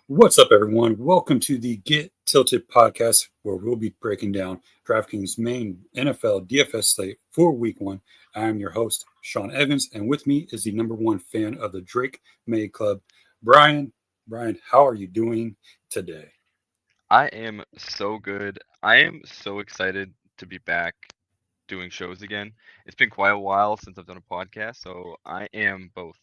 What's up, everyone? Welcome to the Get Tilted podcast, where we'll be breaking down DraftKings' main NFL DFS slate for Week 1. I am your host, Sean Evans, and with me is the number one fan of the Drake May Club, Brian. Brian, how are you doing today? I am so good. I am so excited to be back doing shows again. It's been quite a while since I've done a podcast, so I am both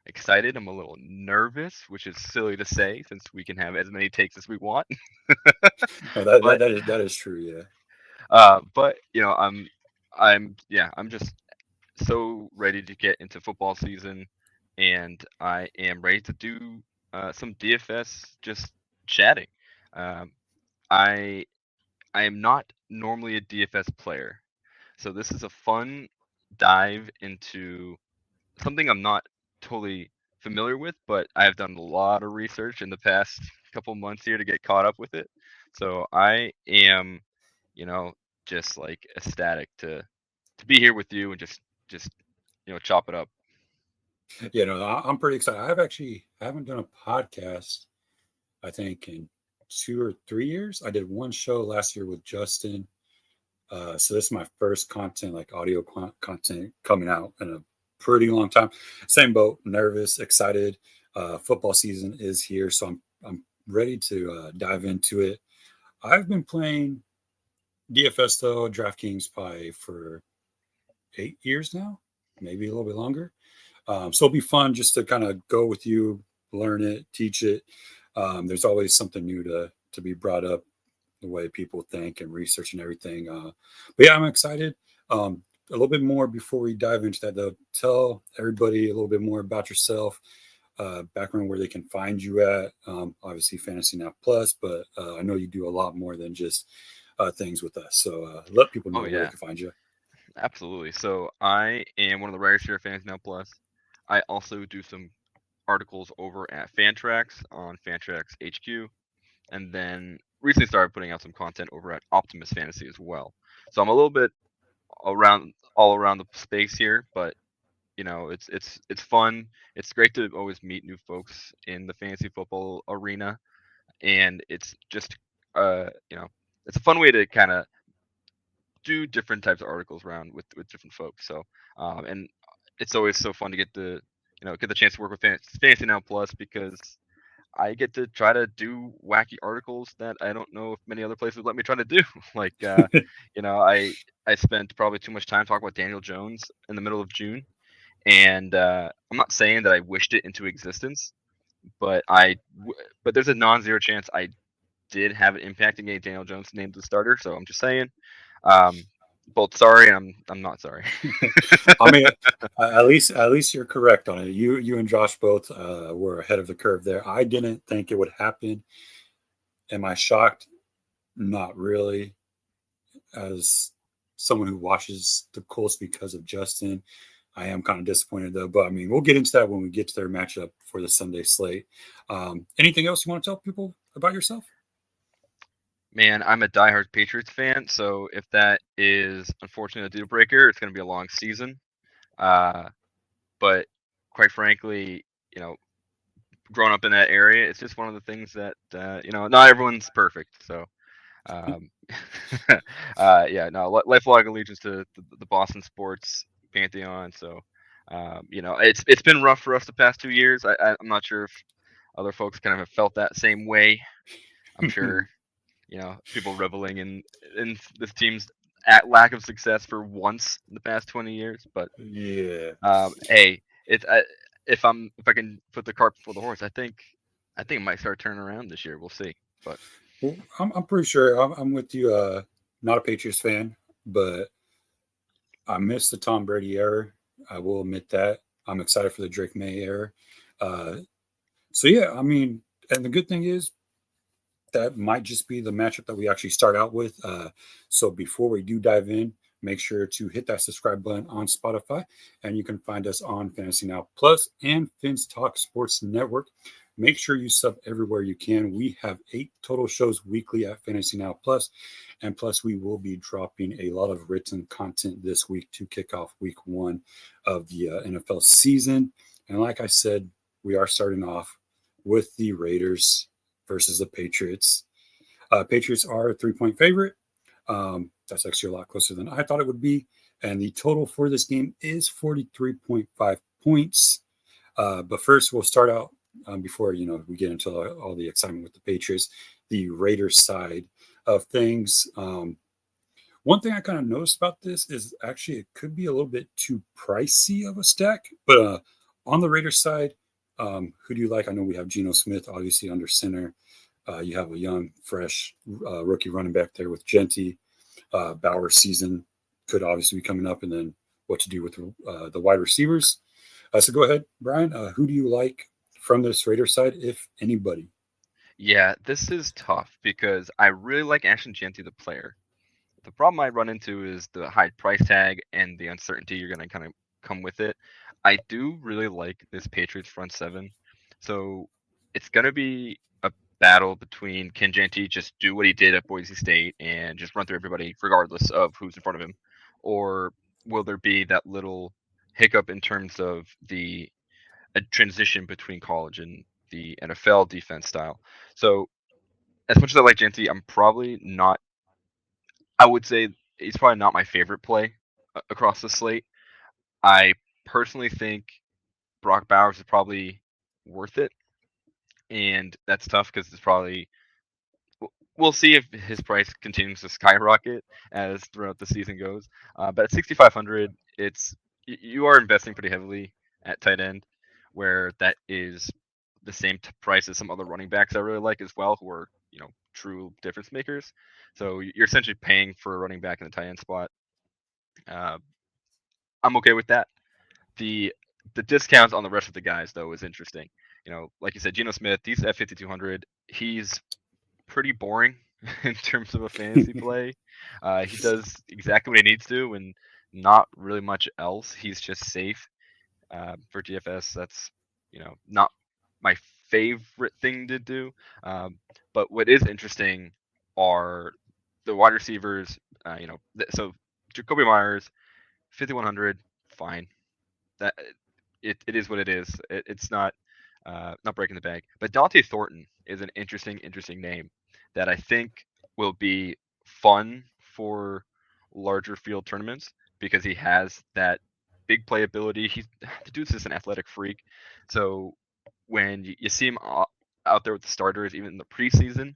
excited. I'm a little nervous, which is silly to say since we can have as many takes as we want. Oh, that, that, But that is that is true, yeah. I'm just so ready to get into football season, and I am ready to do some DFS just chatting. Um, I I am not normally a DFS player, so this is a fun dive into something I'm not totally familiar with, but I have done a lot of research in the past couple months here to get caught up with it. So I am, you know, just like ecstatic to be here with you and just chop it up. I'm pretty excited. I haven't done a podcast, I think, in 2 or 3 years. I did one show last year with Justin. So this is my first content, like audio content, coming out in a pretty long time. Same boat, nervous, excited. Football season is here, so I'm ready to dive into it. I've been playing DFS though, DraftKings probably for 8 years now, maybe a little bit longer. So it'll be fun just to kind of go with you, learn it, teach it. There's always something new to be brought up, the way people think and research and everything. But yeah, I'm excited. A little bit more before we dive into that, though. Tell everybody a little bit more about yourself, background, where they can find you at. Obviously, Fantasy Now Plus, but I know you do a lot more than just things with us. So let people Oh know where they yeah, can find you. absolutely. So I am one of the writers here at Fans Now Plus. I also do some articles over at Fantrax on Fantrax HQ, and then recently started putting out some content over at Optimus Fantasy as well. So I'm a little bit around all around the space here, but it's fun. It's great to always meet new folks in the fantasy football arena, and it's just uh you know it's a fun way to kind of do different types of articles around with different folks. So and it's always so fun to get the chance to work with Fantasy Now Plus because I get to try to do wacky articles that I don't know if many other places let me try to do. like, you know, I I spent probably too much time talking about Daniel Jones in the middle of June, and I'm not saying that I wished it into existence, but but there's a non-zero chance I did have an impact in getting Daniel Jones named the starter. So I'm just saying, um, both sorry and I'm not sorry. I mean, at least you're correct on it. You and Josh both were ahead of the curve there. I didn't think it would happen. Am I shocked? Not really. As someone who watches the Colts because of Justin, I am kind of disappointed though. But I mean, we'll get into that when we get to their matchup for the Sunday slate. Anything else you want to tell people about yourself? Man, I'm a diehard Patriots fan, so if that is unfortunately a deal breaker, it's going to be a long season. Uh, but quite frankly, you know, growing up in that area, it's just one of the things that not everyone's perfect. So, um, yeah, no, lifelong allegiance to the Boston sports pantheon. So, it's been rough for us the past 2 years. I'm not sure if other folks kind of have felt that same way. I'm sure people reveling in this team's at lack of success for once in the past 20 years. But Yeah. hey, if I can put the cart before the horse, I think it might start turning around this year. We'll see. But Well, I'm pretty sure I'm with you. Not a Patriots fan, but I missed the Tom Brady era. I will admit that. I'm excited for the Drake May era. Uh, so yeah, I mean, and the good thing is that might just be the matchup that we actually start out with. So before we do dive in, make sure to hit that subscribe button on Spotify, and you can find us on Fantasy Now Plus and Fins Talk Sports Network. Make sure you sub everywhere you can. We have 8 total shows weekly at Fantasy Now Plus, and plus we will be dropping a lot of written content this week to kick off Week 1 of the NFL season. And like I said, we are starting off with the Raiders. versus the Patriots. Patriots are a 3-point favorite. That's actually a lot closer than I thought it would be. And the total for this game is 43.5 points. But first, we'll start out before we get into all the excitement with the Patriots, the Raiders side of things. One thing I kind of noticed about this is actually it could be a little bit too pricey of a stack. But on the Raiders side, who do you like? I know we have Geno Smith, obviously under center. You have a young, fresh rookie running back there with Genty. Bauer's season could obviously be coming up, and then what to do with the wide receivers. So go ahead, Brian. Who do you like from this Raiders side, if anybody? Yeah, this is tough because I really like Ashton Jeanty, the player. The problem I run into is the high price tag and the uncertainty you're going to kind of come with it. I do really like this Patriots front seven. So it's going to be a battle between can Jeanty just do what he did at Boise State and just run through everybody regardless of who's in front of him? Or will there be that little hiccup in terms of the a transition between college and the NFL defense style? So as much as I like Jeanty, I'm probably not. I would say he's probably not my favorite play across the slate. I personally think Brock Bowers is probably worth it, and that's tough because it's probably we'll see if his price continues to skyrocket as throughout the season goes. But at 6,500, it's you are investing pretty heavily at tight end, where that is the same price as some other running backs I really like as well, who are true difference makers. So you're essentially paying for a running back in the tight end spot. Uh, I'm okay with that. The the discounts on the rest of the guys though is interesting. Like you said, Geno Smith, he's at 5,200. He's pretty boring in terms of a fantasy play. He does exactly what he needs to, and not really much else. He's just safe for DFS. That's not my favorite thing to do. But what is interesting are the wide receivers. So Jacoby Myers, 5,100, fine. That it is what it is. It's not breaking the bank. But Dante Thornton is an interesting name that I think will be fun for larger field tournaments because he has that big playability. The dude's just an athletic freak. So when you see him out there with the starters, even in the preseason,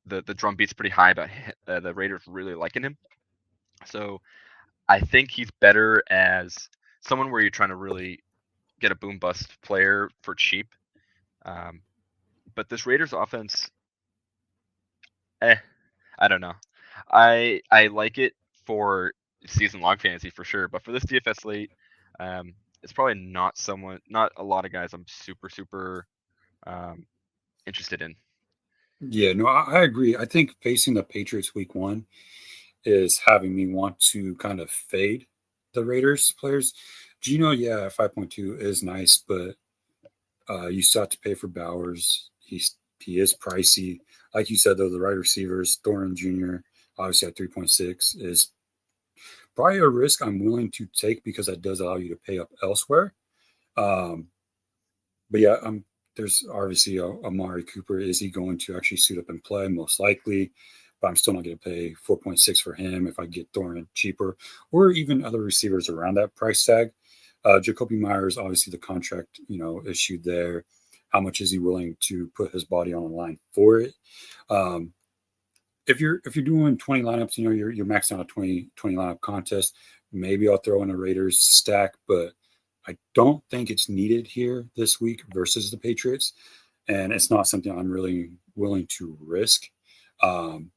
the drum beat's pretty high about the Raiders really liking him. So I think he's better as someone where you're trying to really get a boom bust player for cheap. Um, but this Raiders offense, eh, I don't know. I like it for season long fantasy for sure, but for this DFS slate, it's probably not a lot of guys I'm super um, interested in. Yeah, no, I agree. I think facing the Patriots week one is having me want to kind of fade the Raiders players. Gino, yeah, 5.2 is nice, but you still have to pay for Bowers. He is pricey. Like you said, though, the wide receivers, Thornton Jr., obviously at 3.6, is probably a risk I'm willing to take because that does allow you to pay up elsewhere. Um, but yeah, there's obviously Amari Cooper. Is he going to actually suit up and play? Most likely. But I'm still not going to pay 4.6 for him if I get Thornton cheaper, or even other receivers around that price tag. Jacoby Myers, obviously the contract, issued there. How much is he willing to put his body on the line for it? Um, if you're doing 20 lineups, you're maxing out a 20 lineup contest. Maybe I'll throw in a Raiders stack, but I don't think it's needed here this week versus the Patriots, and it's not something I'm really willing to risk. Um,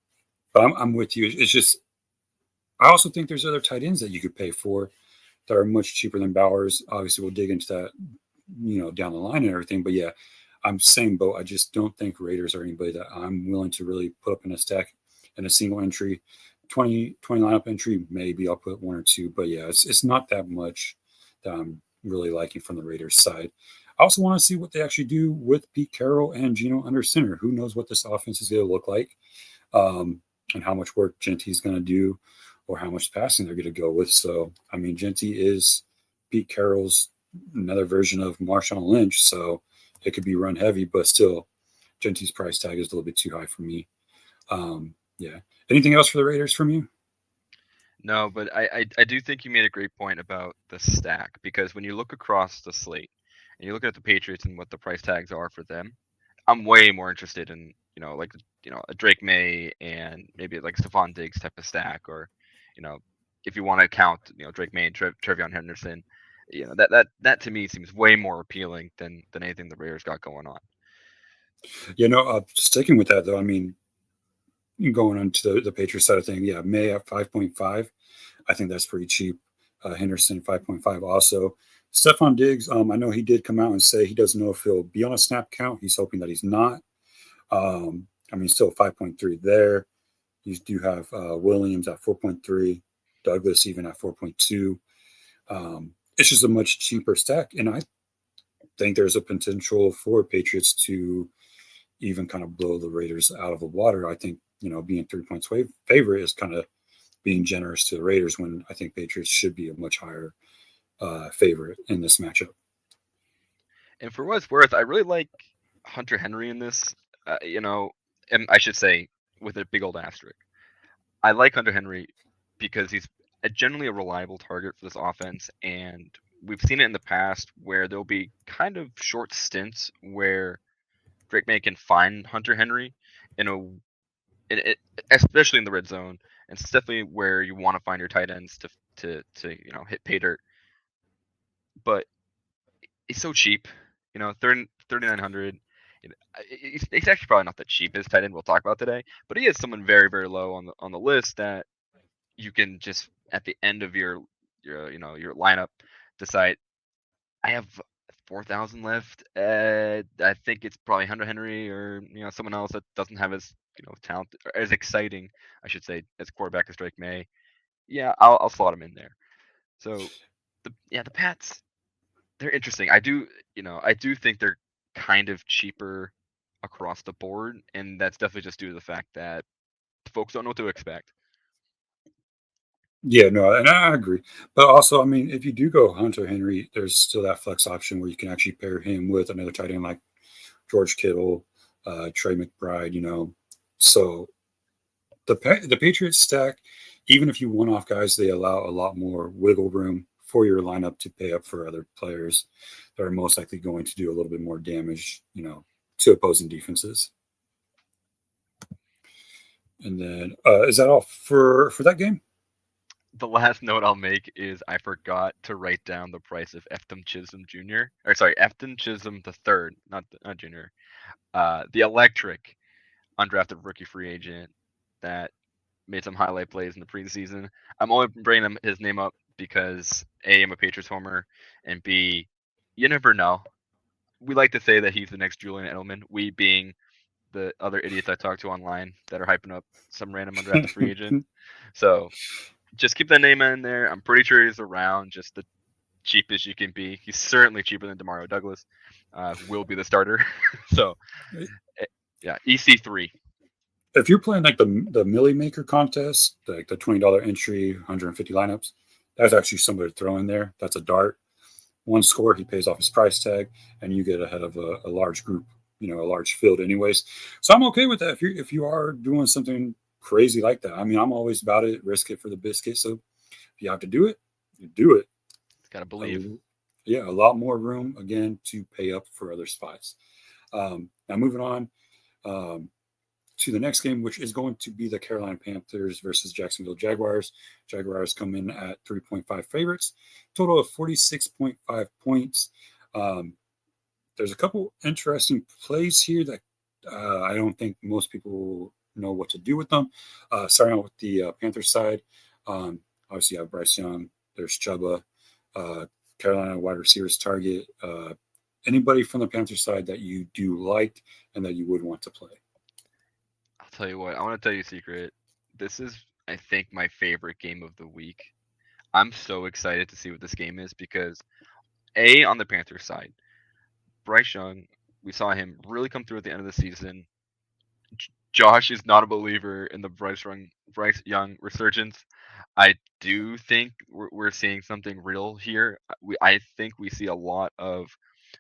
but I'm with you. It's just I also think there's other tight ends that you could pay for that are much cheaper than Bowers. Obviously, we'll dig into that, down the line and everything. But yeah, I'm same boat. I just don't think Raiders are anybody that I'm willing to really put up in a stack in a single entry. 20 lineup entry, maybe I'll put one or two. But yeah, it's not that much that I'm really liking from the Raiders side. I also want to see what they actually do with Pete Carroll and Geno under center. Who knows what this offense is going to look like, and how much work Genty's going to do, or how much passing they're going to go with. So, I mean, Genty is Pete Carroll's another version of Marshawn Lynch, so it could be run heavy, but still, Genty's price tag is a little bit too high for me. Yeah. Anything else for the Raiders from you? No, but I do think you made a great point about the stack, because when you look across the slate and you look at the Patriots and what the price tags are for them, I'm way more interested in, like, a Drake May and maybe like Stephon Diggs type of stack, or, you know, if you want to count, Drake May and Trevion Henderson, that to me seems way more appealing than anything the Raiders got going on. Sticking with that though, I mean, going on to the Patriots side of thing, yeah, May at 5.5. I think that's pretty cheap. Henderson 5.5 also. Stephon Diggs, I know he did come out and say he doesn't know if he'll be on a snap count. He's hoping that he's not. I mean, still 5.3 there. You do have Williams at 4.3, Douglas even at 4.2. It's just a much cheaper stack. And I think there's a potential for Patriots to even kind of blow the Raiders out of the water. I think, being 3 points favorite is kind of being generous to the Raiders when I think Patriots should be a much higher favorite in this matchup. And for what it's worth, I really like Hunter Henry in this. And I should say with a big old asterisk, I like Hunter Henry because he's generally a reliable target for this offense, and we've seen it in the past where there'll be kind of short stints where Drake May can find Hunter Henry in a, especially in the red zone, and it's definitely where you want to find your tight ends to hit pay dirt. But he's so cheap, 3,900. He's actually probably not the cheapest tight end we'll talk about today, but he is someone very, very low on the list that you can just at the end of your lineup decide, I have 4,000 left. I think it's probably Hunter Henry or someone else that doesn't have as talent, or as exciting, I should say, as quarterback as Drake May. Yeah, I'll slot him in there. So the Pats, they're interesting. I do think they're kind of cheaper across the board, and that's definitely just due to the fact that folks don't know what to expect. Yeah, no, and I agree. But also, I mean, if you do go Hunter Henry, there's still that flex option where you can actually pair him with another tight end like George Kittle, Trey McBride. So the Patriots stack, even if you one off guys, they allow a lot more wiggle room for your lineup to pay up for other players that are most likely going to do a little bit more damage, to opposing defenses. And then is that all for that game? The last note I'll make is I forgot to write down the price of Efton Chisholm Jr. Or sorry, Efton Chisholm the third, not Junior. The electric undrafted rookie free agent that made some highlight plays in the preseason. I'm only bringing his name up because A, I'm a Patriots homer, and B, you never know. We like to say that he's the next Julian Edelman. We being the other idiots I talk to online that are hyping up some random undrafted free agent. So just keep that name in there. I'm pretty sure he's around just the cheapest you can be. He's certainly cheaper than Demario Douglas. Will be the starter. So yeah, EC3. If you're playing like the Millie Maker contest, like the $20 entry, 150 lineups, that's actually somebody to throw in there. That's a dart. One score, he pays off his price tag, and you get ahead of a large group, a large field, anyways. So I'm okay with that. If you are doing something crazy like that, I mean, I'm always about it. Risk it for the biscuit. So if you have to do it, you do it. Gotta believe. Yeah, a lot more room again to pay up for other spots. Now moving on. To the next game, which is going to be the Carolina Panthers versus Jacksonville Jaguars. Jaguars come in at 3.5 favorites, total of 46.5 points. There's a couple interesting plays here that I don't think most people know what to do with them. Starting out with the Panthers side, obviously you have Bryce Young, there's Chuba, Carolina wide receivers target. Anybody from the Panthers side that you do like and that you would want to play? I'll tell you what. I want to tell you a secret. This is, I think, my favorite game of the week. I'm so excited to see what this game is because, A, on the Panthers side, Bryce Young, we saw him really come through at the end of the season. Josh is not a believer in the Bryce Young resurgence. I do think we're seeing something real here. I think we see a lot of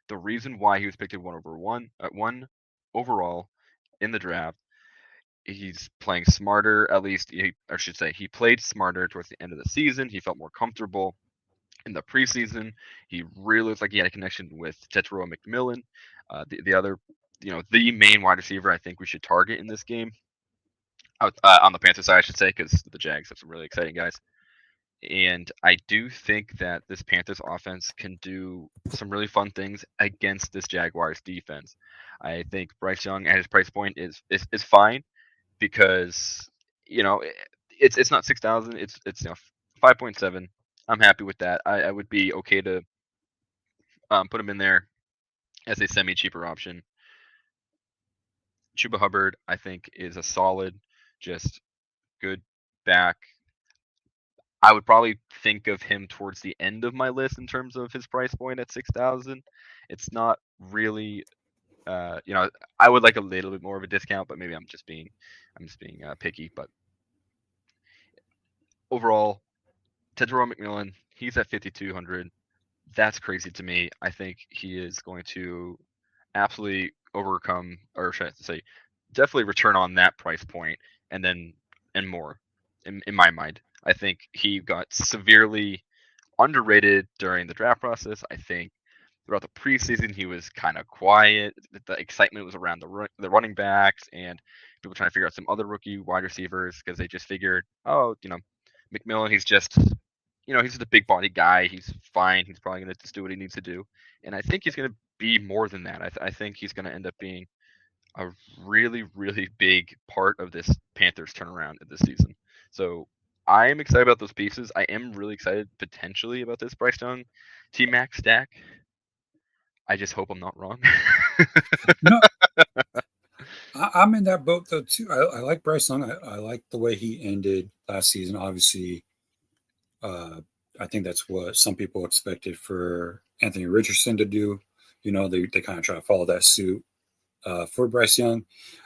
the reason why he was picked at one over one at one. overall in the draft, he's playing smarter. At least, I should say, he played smarter towards the end of the season. He felt more comfortable in the preseason. He really looked like he had a connection with Tetero McMillan, the other, the main wide receiver I think we should target in this game. On the Panthers side, I should say, because the Jags have some really exciting guys. And I do think that this Panthers offense can do some really fun things against this Jaguars defense. I think Bryce Young at his price point is fine because it's not 6,000. It's 5.7. I'm happy with that. I would be okay to put him in there as a semi cheaper option. Chuba Hubbard, I think, is a solid, just good back. I would probably think of him towards the end of my list in terms of his price point at 6,000. It's not really, I would like a little bit more of a discount, but maybe I'm just being picky. But overall, Tetero McMillan, he's at 5,200. That's crazy to me. I think he is going to absolutely overcome, or should I say, definitely return on that price point, and more. In my mind, I think he got severely underrated during the draft process. I think throughout the preseason he was kind of quiet. The excitement was around the running backs and people trying to figure out some other rookie wide receivers because they just figured, oh, McMillan, he's just a big body guy. He's fine. He's probably going to just do what he needs to do. And I think he's going to be more than that. I think he's going to end up being a really, really big part of this Panthers turnaround this season. So I am excited about those pieces. I am really excited potentially about this Bryce Young T Mac stack. I just hope I'm not wrong. No, I'm in that boat though too. I like Bryce Young. I like the way he ended last season. Obviously, uh, I think that's what some people expected for Anthony Richardson to do. They kind of try to follow that suit for Bryce Young.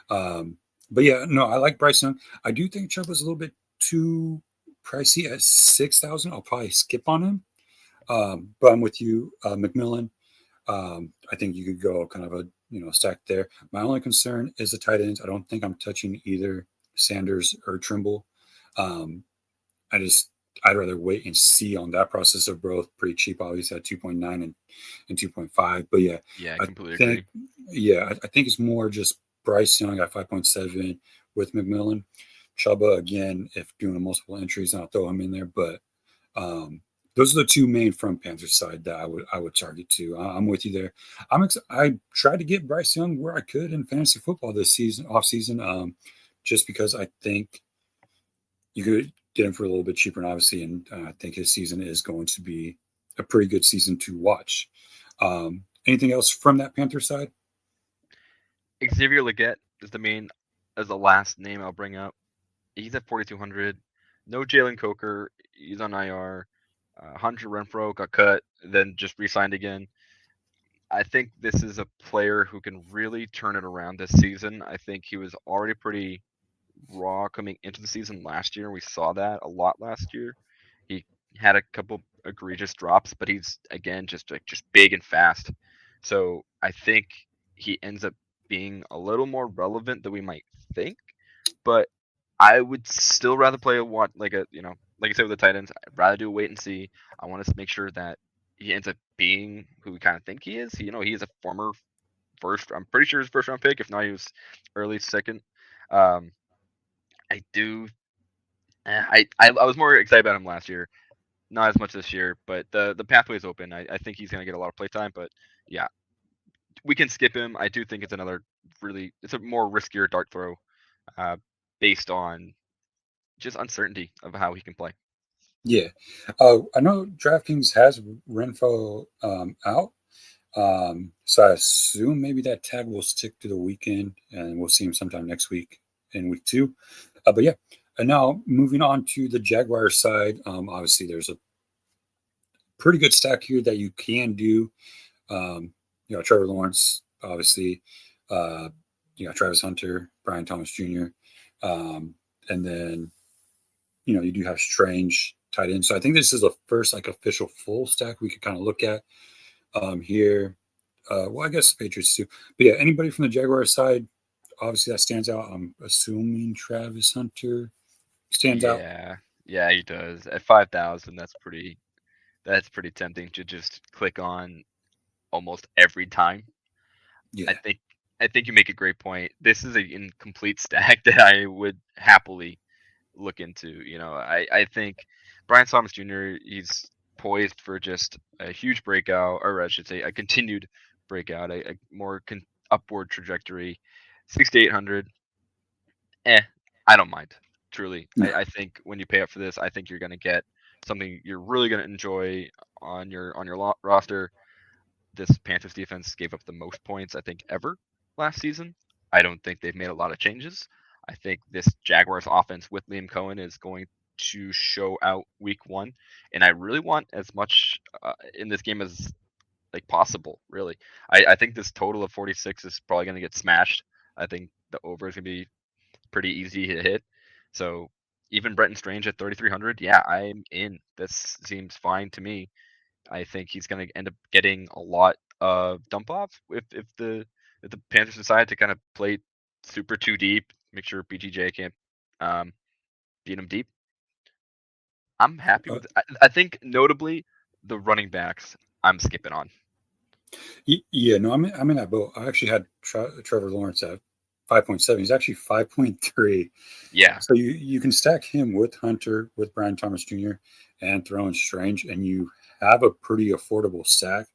But yeah, no, I like Bryce Young. I do think Chubb was a little bit too pricey at 6,000. I'll probably skip on him. But I'm with you, McMillan. I think you could go kind of a stack there. My only concern is the tight ends. I don't think I'm touching either Sanders or Trimble. Um, I'd rather wait and see on that process. Of both pretty cheap, obviously at 2.9 and 2.5. But yeah, Yeah, I I completely think agree. I think it's more just Bryce Young at 5.7 with McMillan. Chuba again, if doing multiple entries, I'll throw him in there. But um, those are the two main from Panthers side that I would target to. I'm with you there. I tried to get Bryce Young where I could in fantasy football this season, off season, just because I think you could get him for a little bit cheaper, and obviously, and I think his season is going to be a pretty good season to watch. Anything else from that Panther side? Xavier Leggett is the last name I'll bring up. He's at 4,200. No Jalen Coker. He's on IR. Hunter Renfro got cut, then just re-signed again. I think this is a player who can really turn it around this season. I think he was already pretty raw coming into the season last year. We saw that a lot last year. He had a couple egregious drops, but he's again just big and fast. So I think he ends up being a little more relevant than we might think. But I would still rather play a what like a like you said with the Titans. I'd rather do a wait and see. I want to make sure that he ends up being who we kind of think he is. He is a former first. I'm pretty sure his first round pick. If not, he was early second. Um, I do. I was more excited about him last year. Not as much this year, but the pathway is open. I think he's gonna get a lot of play time. But yeah, we can skip him. I do think it's a more riskier dart throw, uh, based on just uncertainty of how he can play. Yeah, I know DraftKings has Renfro out, so I assume maybe that tag will stick to the weekend, and we'll see him sometime next week in week two. But yeah, and now moving on to the Jaguar side, obviously there's a pretty good stack here that you can do. Trevor Lawrence, obviously, uh, Travis Hunter, Brian Thomas Jr., and then you do have Strange tight end. So I think this is the first like official full stack we could kind of look at here. Well, I guess the Patriots too. But yeah, anybody from the Jaguars side, obviously that stands out. I'm assuming Travis Hunter stands out. Yeah, yeah, he does. At 5,000, that's pretty tempting to just click on almost every time. Yeah. I think I think you make a great point. This is a incomplete stack that I would happily look into. I think Brian Thomas Jr. He's poised for just a huge breakout, or I should say, a continued breakout, a more upward trajectory. 6,800, I don't mind. Truly, No. I think when you pay up for this, I think you're going to get something you're really going to enjoy on your roster. This Panthers defense gave up the most points I think ever last season. I don't think they've made a lot of changes. I think this Jaguars offense with Liam Cohen is going to show out week 1, and I really want as much in this game as like possible. Really, I think this total of 46 is probably going to get smashed. I think the over is going to be pretty easy to hit. So even Brenton Strange at 3,300, yeah, I'm in. This seems fine to me. I think he's going to end up getting a lot of dump off if the Panthers decide to kind of play super too deep, make sure BTJ can't um, beat him deep. I'm happy Uh, with it. I think notably the running backs I'm skipping on. yeah, no, I'm in that boat. I actually had Trevor Lawrence at 5.7. He's actually 5.3. Yeah, So you can stack him with Hunter, with Brian Thomas Jr., and throw in Strange, and you have a pretty affordable stack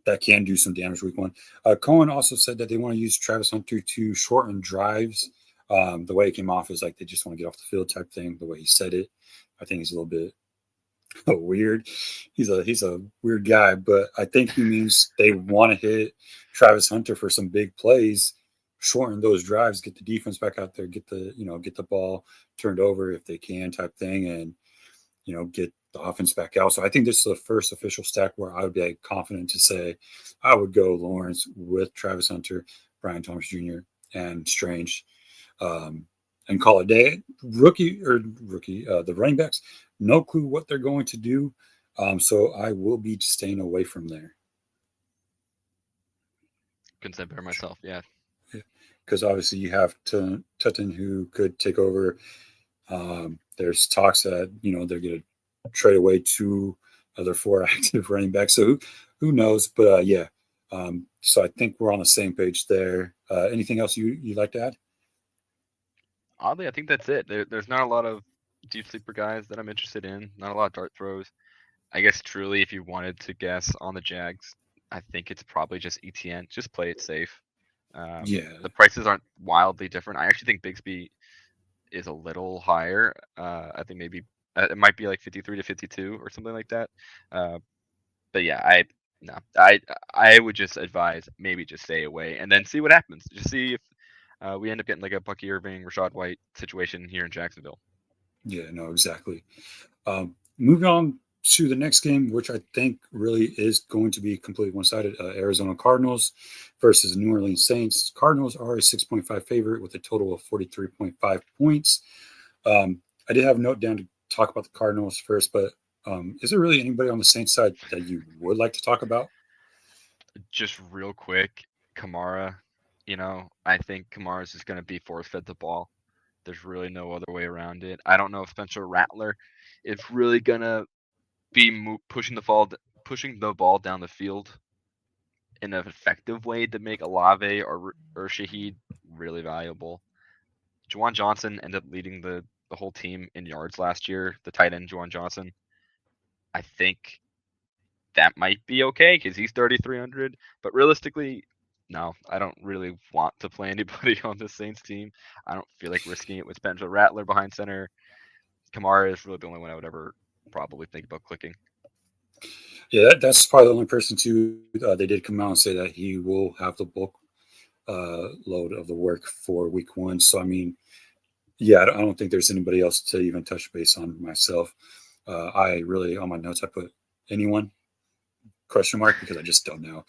that can do some damage week 1. Cohen also said that they want to use Travis Hunter to shorten drives. The way it came off is like they just want to get off the field type thing. The way he said it, I think he's a little bit weird. He's a weird guy, but I think he means they want to hit Travis Hunter for some big plays, shorten those drives, get the defense back out there, get the ball turned over if they can, type thing, and get the offense back out. So I think this is the first official stack where I would be like, confident to say I would go Lawrence with Travis Hunter, Brian Thomas Jr., and Strange, and call it day. The running backs, no clue what they're going to do. So I will be staying away from there. couldn't say better myself. Yeah, Because obviously you have Tutton who could take over. There's talks that they're going to trade away two other four active running backs. So who knows? But yeah. So I think we're on the same page there. Anything else you'd like to add? oddly, I think that's it. There's not a lot of deep sleeper guys that I'm interested in. Not a lot of dart throws. I guess truly, if you wanted to guess on the Jags, I think it's probably just ETN. Just play it safe. Yeah, The prices aren't wildly different. I actually think Bigsby is a little higher. I think maybe it might be like 53 to 52 or something like that. Uh, but yeah, no, I would just advise maybe just stay away and then see what happens. Just see if we end up getting like a Bucky Irving, Rashad White situation here in Jacksonville. yeah, no, exactly. Moving on to the next game, which I think really is going to be completely one-sided. Arizona Cardinals versus New Orleans Saints. Cardinals are a 6.5 favorite with a total of 43.5 points. I did have a note down to talk about the Cardinals first, but is there really anybody on the Saints side that you would like to talk about? Just real quick, Kamara. I think Kamara's just going to be force fed the ball. There's really no other way around it. I don't know if Spencer Rattler is really gonna be pushing the ball down the field in an effective way to make Olave or Shaheed really valuable. Juwan Johnson ended up leading the whole team in yards last year. The tight end Juwan Johnson. I think that might be okay because he's 3,300. But realistically, no, I don't really want to play anybody on the Saints team. I don't feel like risking it with Spencer Rattler behind center. Kamara is really the only one I would ever probably think about clicking. Yeah, that's probably the only person too. They did come out and say that he will have the bulk load of the work for week 1. So I mean, yeah, I don't think there's anybody else to even touch base on myself. I really, on my notes, I put anyone question mark because I just don't know.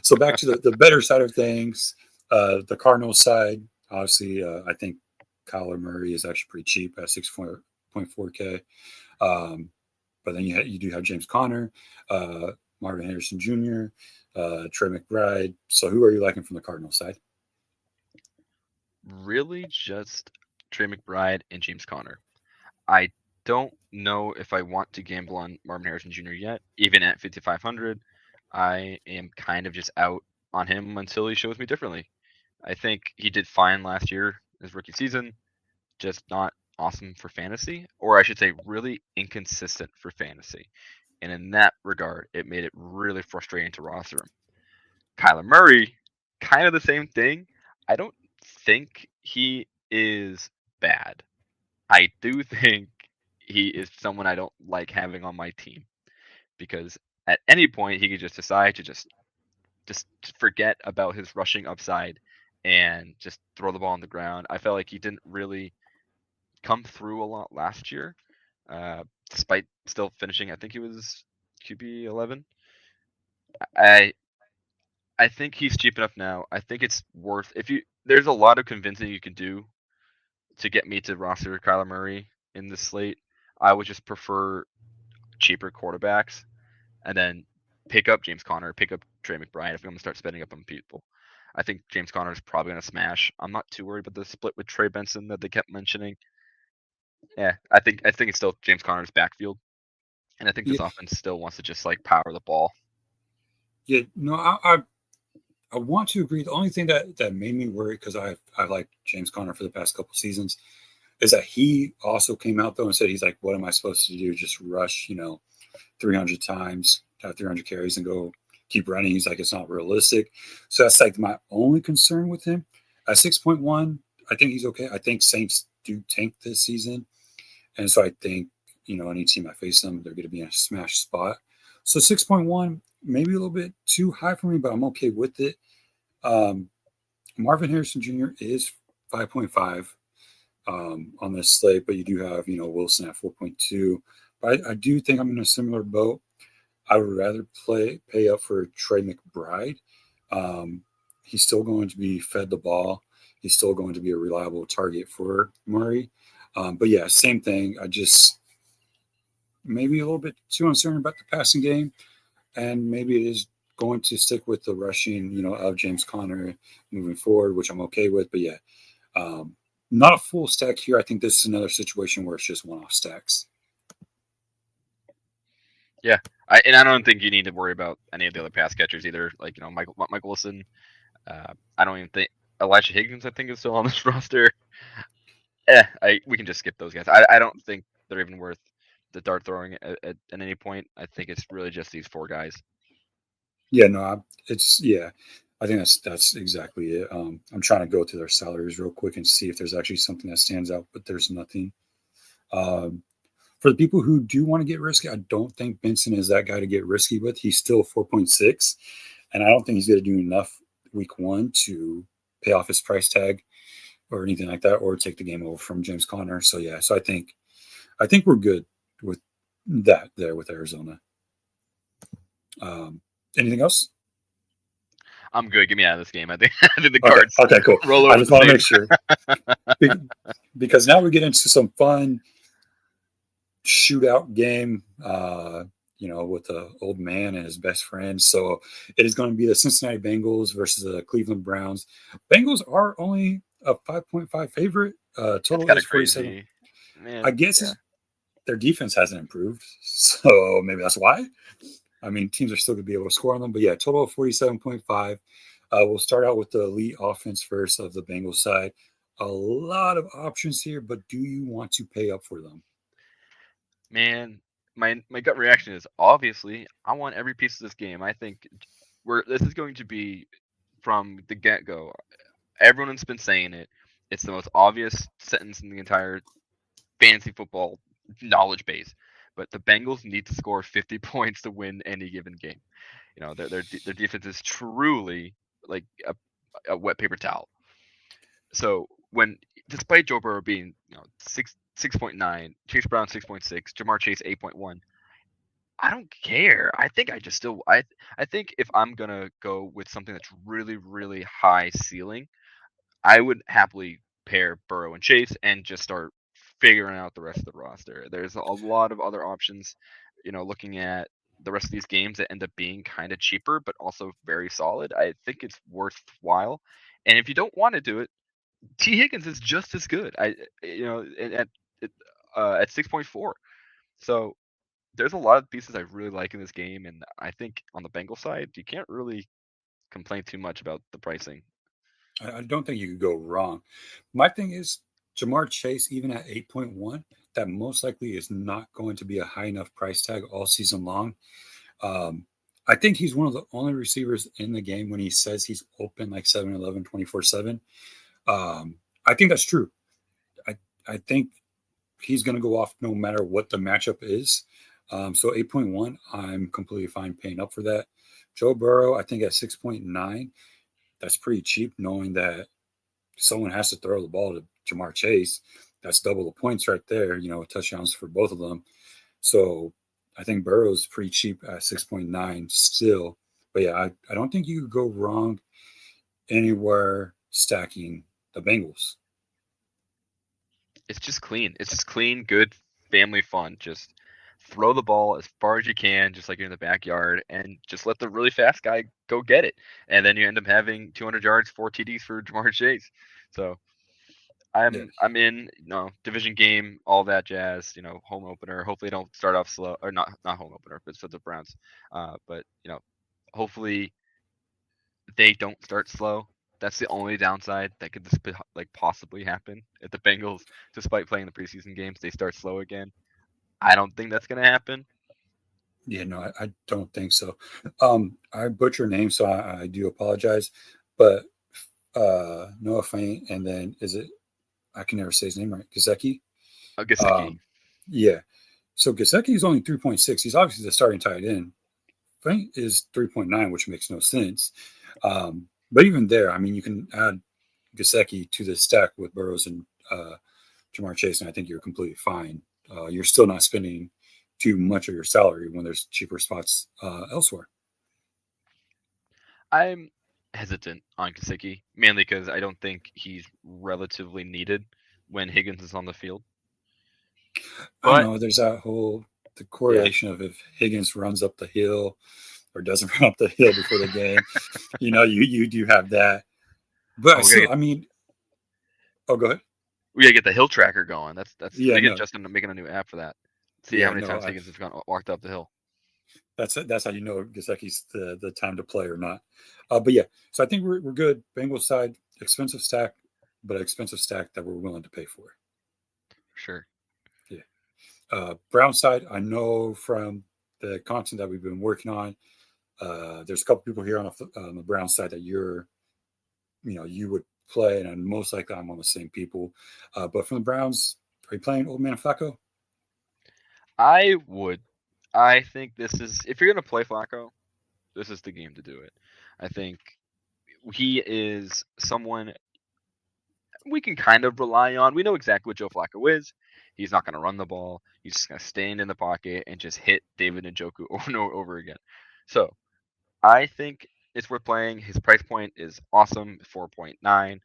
So back to the better side of things, the Cardinals side. Obviously, I think Kyler Murray is actually pretty cheap at 6.4K. But then you do have James Conner. Marvin Harrison Jr., Trey McBride. So who are you liking from the Cardinals side? Really, just Trey McBride and James Conner. I don't know if I want to gamble on Marvin Harrison Jr. yet, even at 5,500. I am kind of just out on him until he shows me differently. I think he did fine last year, his rookie season, just not awesome for fantasy, or I should say, really inconsistent for fantasy. And in that regard, it made it really frustrating to roster him. Kyler Murray, kind of the same thing. I don't think he is bad. I do think he is someone I don't like having on my team because at any point he could just decide to just forget about his rushing upside and just throw the ball on the ground. I felt like he didn't really come through a lot last year, despite still finishing. I think he was QB 11. I I think he's cheap enough now. I think it's worth if you. There's a lot of convincing you can do to get me to roster Kyler Murray in this slate. I would just prefer cheaper quarterbacks and then pick up James Conner, pick up Trey McBride if I'm going to start spending up on people. I think James Conner is probably going to smash. I'm not too worried about the split with Trey Benson that they kept mentioning. Yeah, I think it's still James Conner's backfield, and I think Yeah, this offense still wants to just like power the ball. yeah, no, I want to agree. The only thing that made me worry because I liked James Conner for the past couple seasons is that he also came out though and said he's like, what am I supposed to do? Just rush, 300 times, have 300 carries, and go keep running. He's like, it's not realistic. So that's like my only concern with him. At 6.1, I think he's okay. I think Saints do tank this season, and so I think any team I face them, they're going to be in a smash spot. So 6.1, maybe a little bit too high for me, but I'm okay with it. Um, Marvin Harrison Jr. is 5.5 on this slate, but you do have Wilson at 4.2. But I do think I'm in a similar boat. I would rather pay up for Trey McBride. Um, he's still going to be fed the ball. He's still going to be a reliable target for Murray. But yeah, same thing. I just maybe a little bit too uncertain about the passing game, and maybe it is going to stick with the rushing, of James Conner moving forward, which I'm okay with. But yeah, um, not a full stack here. I think this is another situation where it's just one-off stacks. Yeah, I don't think you need to worry about any of the other pass catchers either. Like Michael Wilson. I don't even think Elijah Higgins. I think is still on this roster. We can just skip those guys. I don't think they're even worth the dart throwing at any point. I think it's really just these four guys. Yeah, no, it's yeah. I think that's exactly it. I'm trying to go through their salaries real quick and see if there's actually something that stands out, but there's nothing. Um, for the people who do want to get risky, I don't think Benson is that guy to get risky with. He's still 4.6, and I don't think he's going to do enough week one to pay off his price tag or anything like that, or take the game over from James Conner. So yeah, so I think we're good with that there with Arizona. Um, Anything else? I'm good. Get me out of this game. I think I think the Okay, cards okay, cool. roll I over just the want to same. make sure because now we get into some fun shootout game. With the old man and his best friend. So it is going to be the Cincinnati Bengals versus the Cleveland Browns. Bengals are only a 5.5 favorite. That's Total kind is of 47. crazy, I man. guess Yeah. their defense hasn't improved, so maybe that's why. I mean, teams are still going to be able to score on them, but yeah, total of 47.5. We'll start out with the elite offense first of the Bengals side. A lot of options here, but do you want to pay up for them? Man, my gut reaction is obviously I want every piece of this game. I think this is going to be from the get go. Everyone's been saying it. It's the most obvious sentence in the entire fantasy football knowledge base. But the Bengals need to score 50 points to win any given game. Their defense is truly like a wet paper towel. So when despite Joe Burrow being 6.9, Chase Brown 6.6, Jamar Chase 8.1, I don't care. I think I just still I think if I'm gonna go with something that's really really high ceiling, I would happily pair Burrow and Chase and just start figuring out the rest of the roster. There's a lot of other options. Looking at. the rest of these games that end up being kind of cheaper, but also very solid, I think it's worthwhile. And if you don't want to do it, T Higgins is just as good. At 6.4. So there's a lot of pieces I really like in this game, and I think on the Bengals side, you can't really complain too much about the pricing. I don't think you could go wrong. My thing is Jamar Chase, even at 8.1, that most likely is not going to be a high enough price tag all season long. Um, I think he's one of the only receivers in the game when he says he's open like 7-Eleven 24/7. I think that's true. I, I think he's going to go off no matter what the matchup is. So 8.1, I'm completely fine paying up for that. Joe Burrow, I think at 6.9, that's pretty cheap, knowing that someone has to throw the ball to Jamar Chase. That's double the points right there, touchdowns for both of them. So I think Burrow's pretty cheap at 6.9 still. But yeah, I don't think you could go wrong anywhere stacking the Bengals. It's just clean. It's just clean, good family fun. Just throw the ball as far as you can, just like you're in the backyard, and just let the really fast guy go get it. And then you end up having 200 yards, 4 TDs for Jamar Chase. So Yeah. I'm in, division game, all that jazz, home opener. Hopefully, they don't start off slow, or not home opener, but it's for the Browns. But hopefully they don't start slow. That's the only downside that could like possibly happen if the Bengals, despite playing the preseason games, they start slow again. I don't think that's gonna happen. Yeah, no, I don't think so. I butcher names, so I do apologize. But Noah Faint, and then is it? I can never say his name right. Gazeki. Gesicki. Yeah. So Gasecki is only 3.6. He's obviously the starting tight end. Faint is 3.9, which makes no sense. But even there, I mean, you can add Gasecki to the stack with Burrows and Jamar Chase, and I think you're completely fine. You're still not spending too much of your salary when there's cheaper spots elsewhere. I'm hesitant on Gesicki, mainly because I don't think he's relatively needed when Higgins is on the field. I don't But know. There's that whole the yeah, correlation of if Higgins runs up the hill or doesn't run up the hill before the game. You do have that, but I oh, still, I mean, oh, go ahead. we gotta get the hill tracker going. That's Yeah, we get no, Justin making a new app for that. See how yeah, many no. times Higgins has gone walked up the hill. That's how you know Gaseki's the time to play or not. But yeah, so I think we're good. Bengals side, expensive stack, but expensive stack that we're willing to pay for. Sure. Yeah. Brown side, I know from the content that we've been working on, there's a couple people here on the Brown side that you would play, and most likely I'm on the same people. But from the Browns, are you playing Old Man Flacco? I would. I think this is if you're gonna play Flacco, this is the game to do it. I think he is someone we can kind of rely on. We know exactly what Joe Flacco is. He's not going to run the ball. He's just going to stand in the pocket and just hit David Njoku over and over again. So I think it's worth playing. His price point is awesome, 4.9.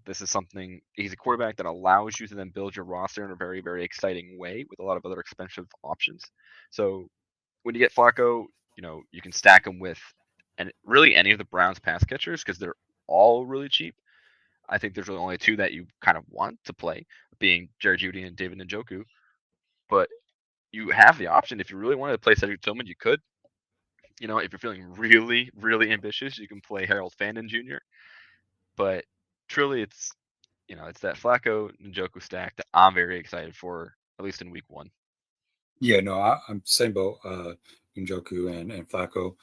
This is something. He's a quarterback that allows you to then build your roster in a very, very exciting way with a lot of other expensive options. So when you get Flacco, you can stack him with and really any of the Browns pass catchers because they're all really cheap. I think there's really only two that you kind of want to play, being Jerry Jeudy and David Njoku. But you have the option if you really wanted to play Cedric Tillman, you could. If you're feeling really, really ambitious, you can play Harold Fandon Jr. But truly, it's that Flacco Njoku stack that I'm very excited for, at least in week one. Yeah, no, I'm same boat. Njoku and Flacco.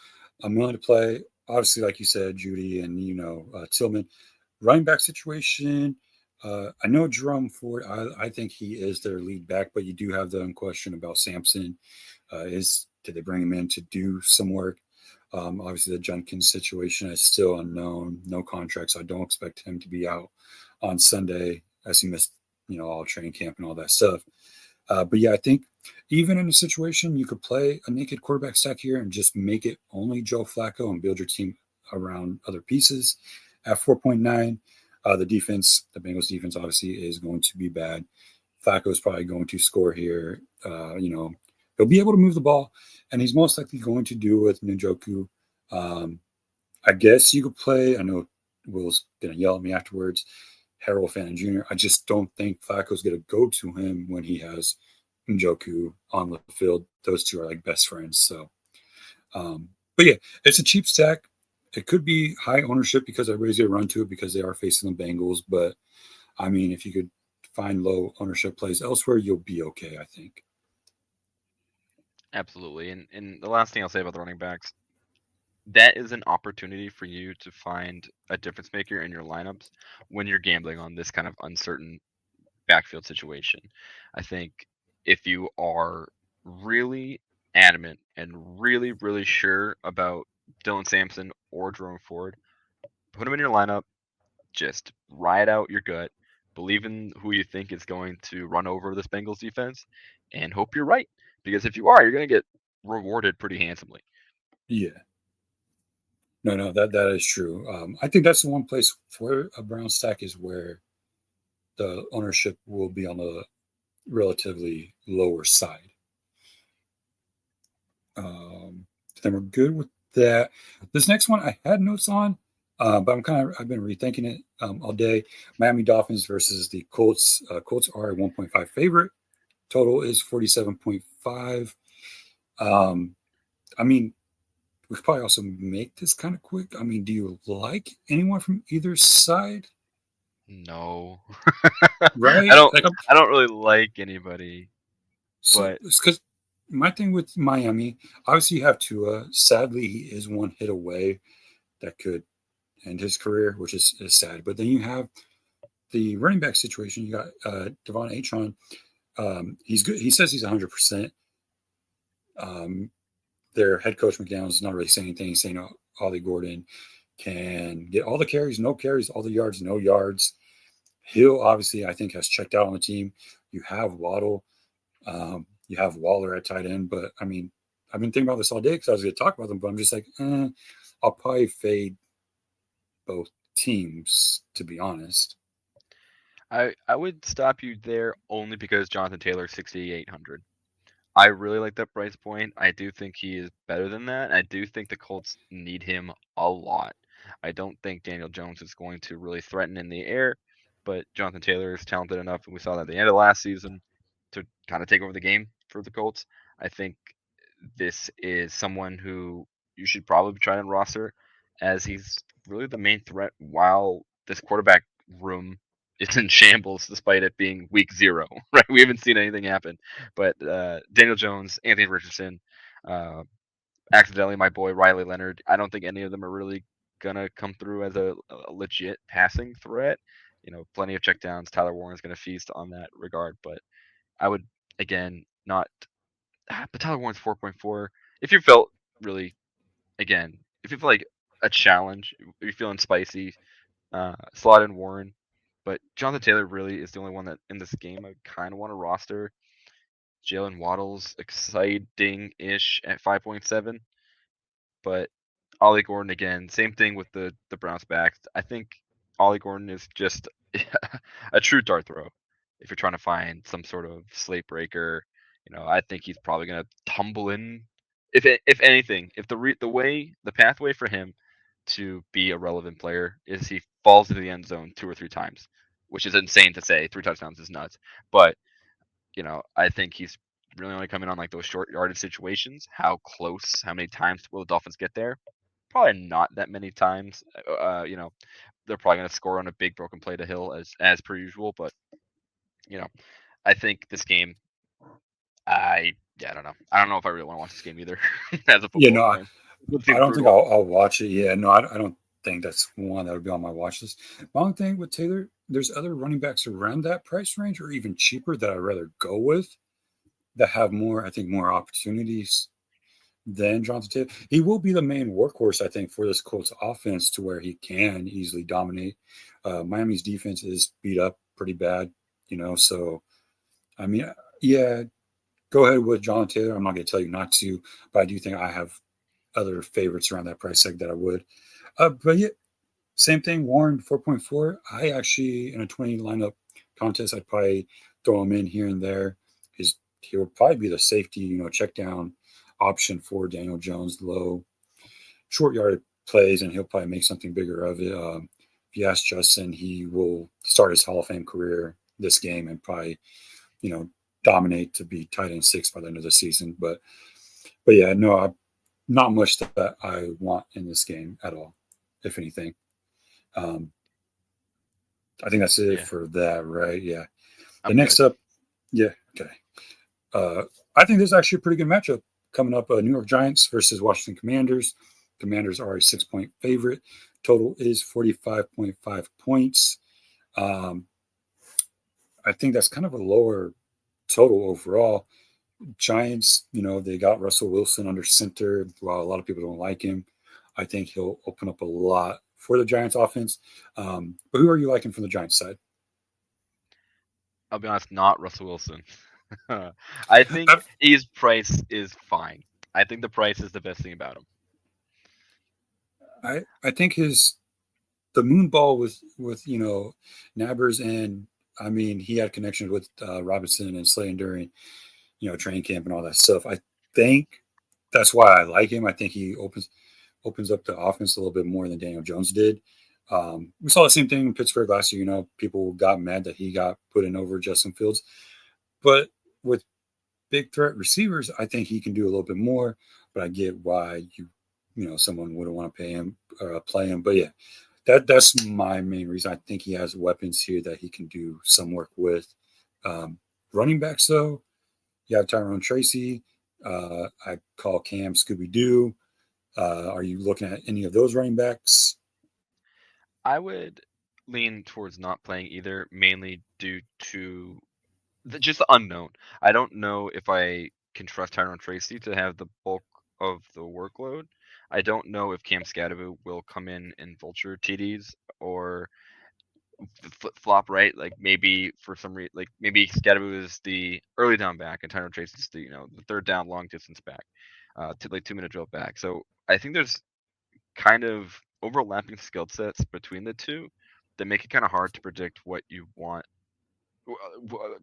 I'm willing to play. Obviously, like you said, Judy and Tillman. Running back situation. I know Jerome Ford. I think he is their lead back, but you do have the question about Sampson. Did they bring him in to do some work? Obviously, the Jenkins situation is still unknown. No contract, so I don't expect him to be out on Sunday as he missed, all training camp and all that stuff. But yeah, I think even in a situation you could play a naked quarterback stack here and just make it only Joe Flacco and build your team around other pieces. At 4.9, the Bengals defense obviously is going to be bad. Flacco is probably going to score here, he'll be able to move the ball, and he's most likely going to do it with Njoku. Um, I guess you could play. I know Will's gonna yell at me afterwards. Harold Fannin Jr. I just don't think Flacco's gonna go to him when he has Njoku on the field. Those two are like best friends. So, but yeah, it's a cheap stack. It could be high ownership because everybody's gonna run to it because they are facing the Bengals. But I mean, if you could find low ownership plays elsewhere, you'll be okay. I think. Absolutely. And the last thing I'll say about the running backs, that is an opportunity for you to find a difference maker in your lineups when you're gambling on this kind of uncertain backfield situation. I think if you are really adamant and really, really sure about Dylan Sampson or Jerome Ford, put them in your lineup, just ride out your gut, believe in who you think is going to run over this Bengals defense, and hope you're right. Because if you are, you're going to get rewarded pretty handsomely. Yeah. No, that is true. I think that's the one place for a Brown stack is where the ownership will be on the relatively lower side. Um, then we're good with that. This next one I had notes on, but I've been rethinking it all day. Miami Dolphins versus the Colts. Colts are a 1.5 favorite. Total is 47.5. Um, I mean, we could probably also make this kind of quick. I mean, do you like anyone from either side? No. Right? Like, I don't really like anybody, so but it's because my thing with Miami, obviously you have Tua. Sadly, he is one hit away that could end his career, which is sad. But then you have the running back situation. You got Devon Atron. He's good. He says he's 100%. Um, their head coach McDaniels is not really saying anything. He's saying Ollie Gordon can get all the carries, no carries, all the yards, no yards. Hill obviously I think has checked out on the team. You have Waddle, you have Waller at tight end, but I mean I've been thinking about this all day because I was going to talk about them, but I'm just like, I'll probably fade both teams to be honest. I would stop you there only because Jonathan Taylor 6,800. I really like that price point. I do think he is better than that. I do think the Colts need him a lot. I don't think Daniel Jones is going to really threaten in the air, but Jonathan Taylor is talented enough, and we saw that at the end of last season to kind of take over the game for the Colts. I think this is someone who you should probably try and roster as he's really the main threat while this quarterback room is in shambles despite it being week 0, right? We haven't seen anything happen. But Daniel Jones, Anthony Richardson, uh, accidentally my boy Riley Leonard, I don't think any of them are really going to come through as a legit passing threat. You know, plenty of checkdowns. Tyler Warren's going to feast on that regard. But I would, again, not but Tyler Warren's 4.4. If you felt really, again, if you feel like a challenge, if you're feeling spicy, slot in Warren. But Jonathan Taylor really is the only one that in this game I kind of want to roster. Jalen Waddle's exciting-ish at 5.7, but Ollie Gordon again, same thing with the Browns backs. I think Ollie Gordon is just a true dart throw. If you're trying to find some sort of slate breaker, you know, I think he's probably gonna tumble in. If anything, if the pathway for him to be a relevant player is he falls into the end zone 2 or 3 times, which is insane to say. 3 touchdowns is nuts, but you know, I think he's really only coming on like those short yardage situations. How close? How many times will the Dolphins get there? Probably not that many times. You know, they're probably going to score on a big broken play to Hill as per usual. But you know, I think this game. I don't know. I don't know if I really want to watch this game either as a Yeah, football no, fan. It I seems don't think brutal. I'll watch it. Yeah, no, I don't think that's one that would be on my watch list. My only thing with Taylor, there's other running backs around that price range or even cheaper that I'd rather go with that have more, I think, more opportunities than Jonathan Taylor. He will be the main workhorse, I think, for this Colts offense to where he can easily dominate. Miami's defense is beat up pretty bad, so I mean, yeah, go ahead with Jonathan Taylor. I'm not going to tell you not to, but I do think I have other favorites around that price tag that I would. But yeah, same thing. Warren 4.4. I actually in a 20 lineup contest, I'd probably throw him in here and there. His he'll probably be the safety, check down option for Daniel Jones, low short yardage plays, and he'll probably make something bigger of it. If you ask Justin, he will start his Hall of Fame career this game and probably, you know, dominate to be tight end 6 by the end of the season. But yeah, no, not much that I want in this game at all, if anything. Um, I think that's it Yeah, for that, right? Yeah. The I'm next good. up, yeah, okay. I think this is actually a pretty good matchup coming up. New York Giants versus Washington Commanders. Commanders are a 6-point favorite. Total is 45.5 points. Um, I think that's kind of a lower total overall. Giants, they got Russell Wilson under center. While a lot of people don't like him, I think he'll open up a lot for the Giants offense. But who are you liking from the Giants side? I'll be honest, not Russell Wilson. I think his price is fine. I think the price is the best thing about him. I think the moon ball with Nabbers, and I mean he had connections with Robinson and Slay during training camp and all that stuff. I think that's why I like him. I think he opens up the offense a little bit more than Daniel Jones did. We saw the same thing in Pittsburgh last year. People got mad that he got put in over Justin Fields, but with big threat receivers, I think he can do a little bit more. But I get why someone wouldn't want to pay him or play him. But yeah, that's my main reason. I think he has weapons here that he can do some work with. Um, Running backs, though, you have Tyrone Tracy. I call Cam Scooby Doo. Are you looking at any of those running backs? I would lean towards not playing either, mainly due to just the unknown. I don't know if I can trust Tyrone Tracy to have the bulk of the workload. I don't know if Cam Scadaboo will come in and vulture TDs or flip flop, right? Like maybe for some reason, like maybe Scadaboo is the early down back and Tyrone Tracy is the third down long distance back, to like 2 minute drill back. So I think there's kind of overlapping skill sets between the two that make it kind of hard to predict what you want.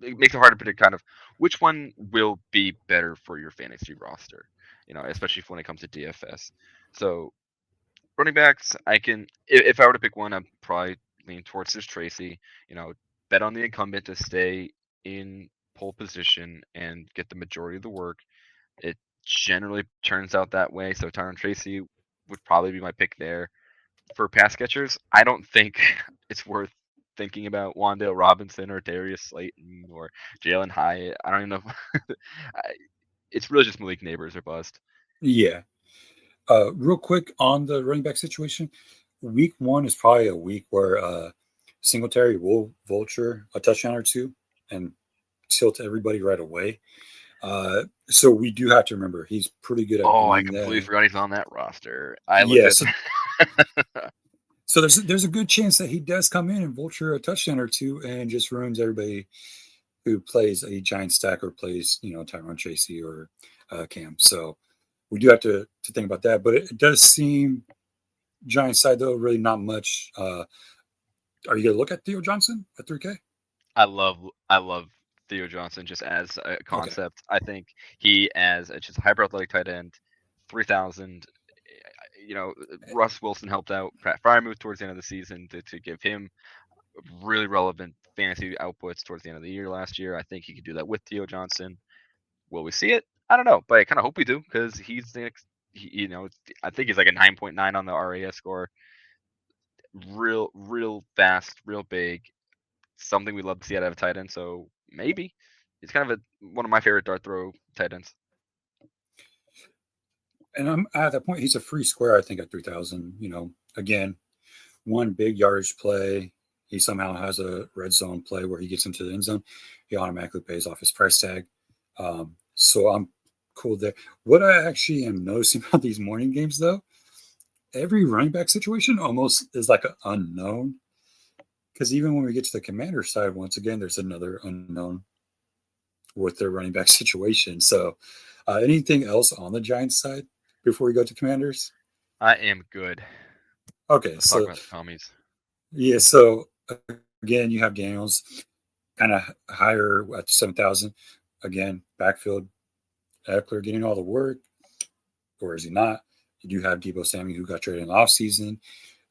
It makes it hard to predict kind of which one will be better for your fantasy roster, especially when it comes to DFS. So running backs, I can if I were to pick one, I'd probably lean towards this Tracy. Bet on the incumbent to stay in pole position and get the majority of the work. It generally turns out that way. So Tyron Tracy would probably be my pick there. For pass catchers, I don't think it's worth thinking about Wandale Robinson or Darius Slayton or Jalen Hyatt. I don't even know. It's really just Malik Neighbors or bust. Yeah. Real quick on the running back situation, week one is probably a week where Singletary will vulture a touchdown or two and tilt everybody right away. So we do have to remember he's pretty good at Oh, I doing completely that. forgot he's on that roster. I looked Yeah, at. so there's a good chance that he does come in and vulture a touchdown or two and just ruins everybody who plays a giant stack or plays Tyrone Tracy or Cam. So we do have to think about that. But it does seem Giant side though really not much. Are you gonna look at Theo Johnson at 3K? I love Theo Johnson just as a Okay. concept. I think he as just a hyper athletic tight end, 3,000. Russ Wilson helped out Pat Fryermuth towards the end of the season to give him really relevant fantasy outputs towards the end of the year last year. I think he could do that with Theo Johnson. Will we see it? I don't know, but I kind of hope we do because he's the next. I think he's like a 9.9 on the RAS score. Real fast, real big. Something we love to see out of a tight end. So maybe he's kind of one of my favorite dart throw tight ends. And I'm at that point. He's a free square, I think, at 3,000. Again, one big yardage play. He somehow has a red zone play where he gets into the end zone. He automatically pays off his price tag. So I'm cool there. What I actually am noticing about these morning games, though, every running back situation almost is like an unknown. Because even when we get to the commander side, once again, there's another unknown with their running back situation. So, anything else on the Giants side before we go to commanders? I am good. Okay, Let's talk so about the commies. yeah, so again, you have Daniels kind of higher at 7,000. Again, backfield, Eckler getting all the work, or is he not? You do have Debo Samuel who got traded in the offseason.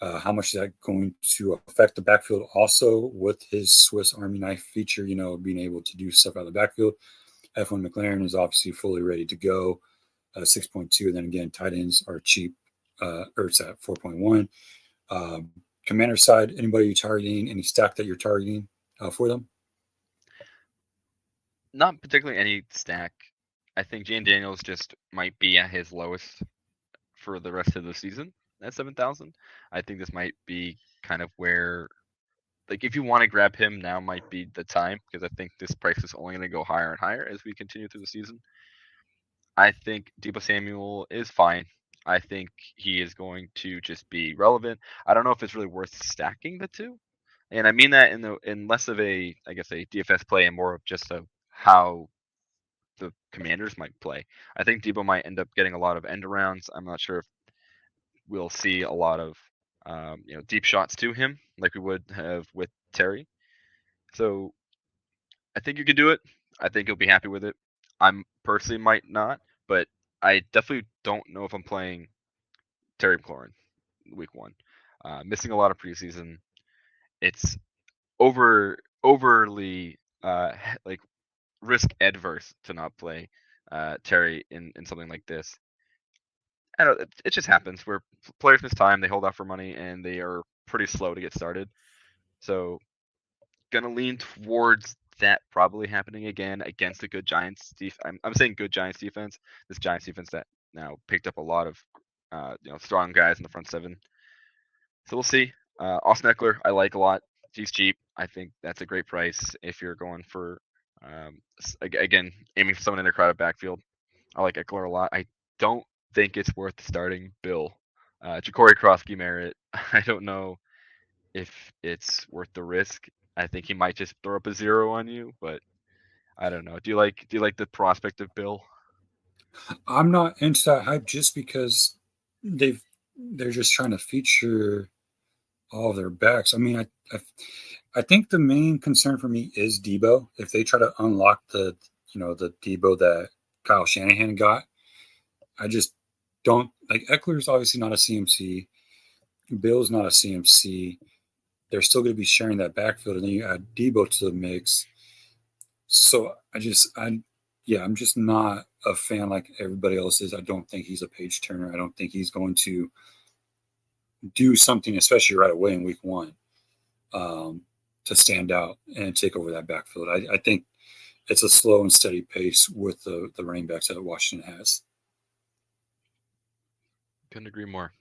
How much is that going to affect the backfield also with his Swiss Army knife feature, being able to do stuff out of the backfield? F1 McLaren is obviously fully ready to go, 6.2. And then again, tight ends are cheap. Ertz at 4.1. Commander side, anybody you're targeting, any stack that you're targeting for them? Not particularly any stack. I think Jane Daniels just might be at his lowest for the rest of the season at 7,000. I think this might be kind of where, like, if you want to grab him now, might be the time, because I think this price is only going to go higher and higher as we continue through the season. I think Debo Samuel is fine. I think he is going to just be relevant. I don't know if it's really worth stacking the two, and I mean that in less of a, I guess, a DFS play and more of just a how the Commanders might play. I think Debo might end up getting a lot of end arounds. I'm not sure if we'll see a lot of deep shots to him like we would have with Terry. So I think you could do it. I think you'll be happy with it. I'm personally might not, but I definitely don't know if I'm playing Terry McLaurin week one. Missing a lot of preseason. It's overly like risk adverse to not play Terry in something like this. I don't. It just happens where players miss time, they hold out for money, and they are pretty slow to get started. So gonna lean towards that probably happening again against a good Giants defense. I'm saying good Giants defense. This Giants defense that now picked up a lot of strong guys in the front seven. So we'll see. Austin Eckler, I like a lot. He's cheap. I think that's a great price if you're going for again aiming for someone in their crowded backfield. I like Eckler a lot. I don't think it's worth starting Bill. Ja'Cory Krosky Merritt. I don't know if it's worth the risk. I think he might just throw up a zero on you, but I don't know. Do you like the prospect of Bill? I'm not into that hype just because they're just trying to feature all of their backs. I mean, I think the main concern for me is Debo. If they try to unlock the Debo that Kyle Shanahan got, I just don't like Eckler's obviously not a CMC. Bill's not a CMC. They're still going to be sharing that backfield, and then you add Debo to the mix. So I'm just not a fan like everybody else is. I don't think he's a page turner. I don't think he's going to do something, especially right away in week one, to stand out and take over that backfield. I think it's a slow and steady pace with the running backs that Washington has. Couldn't agree more.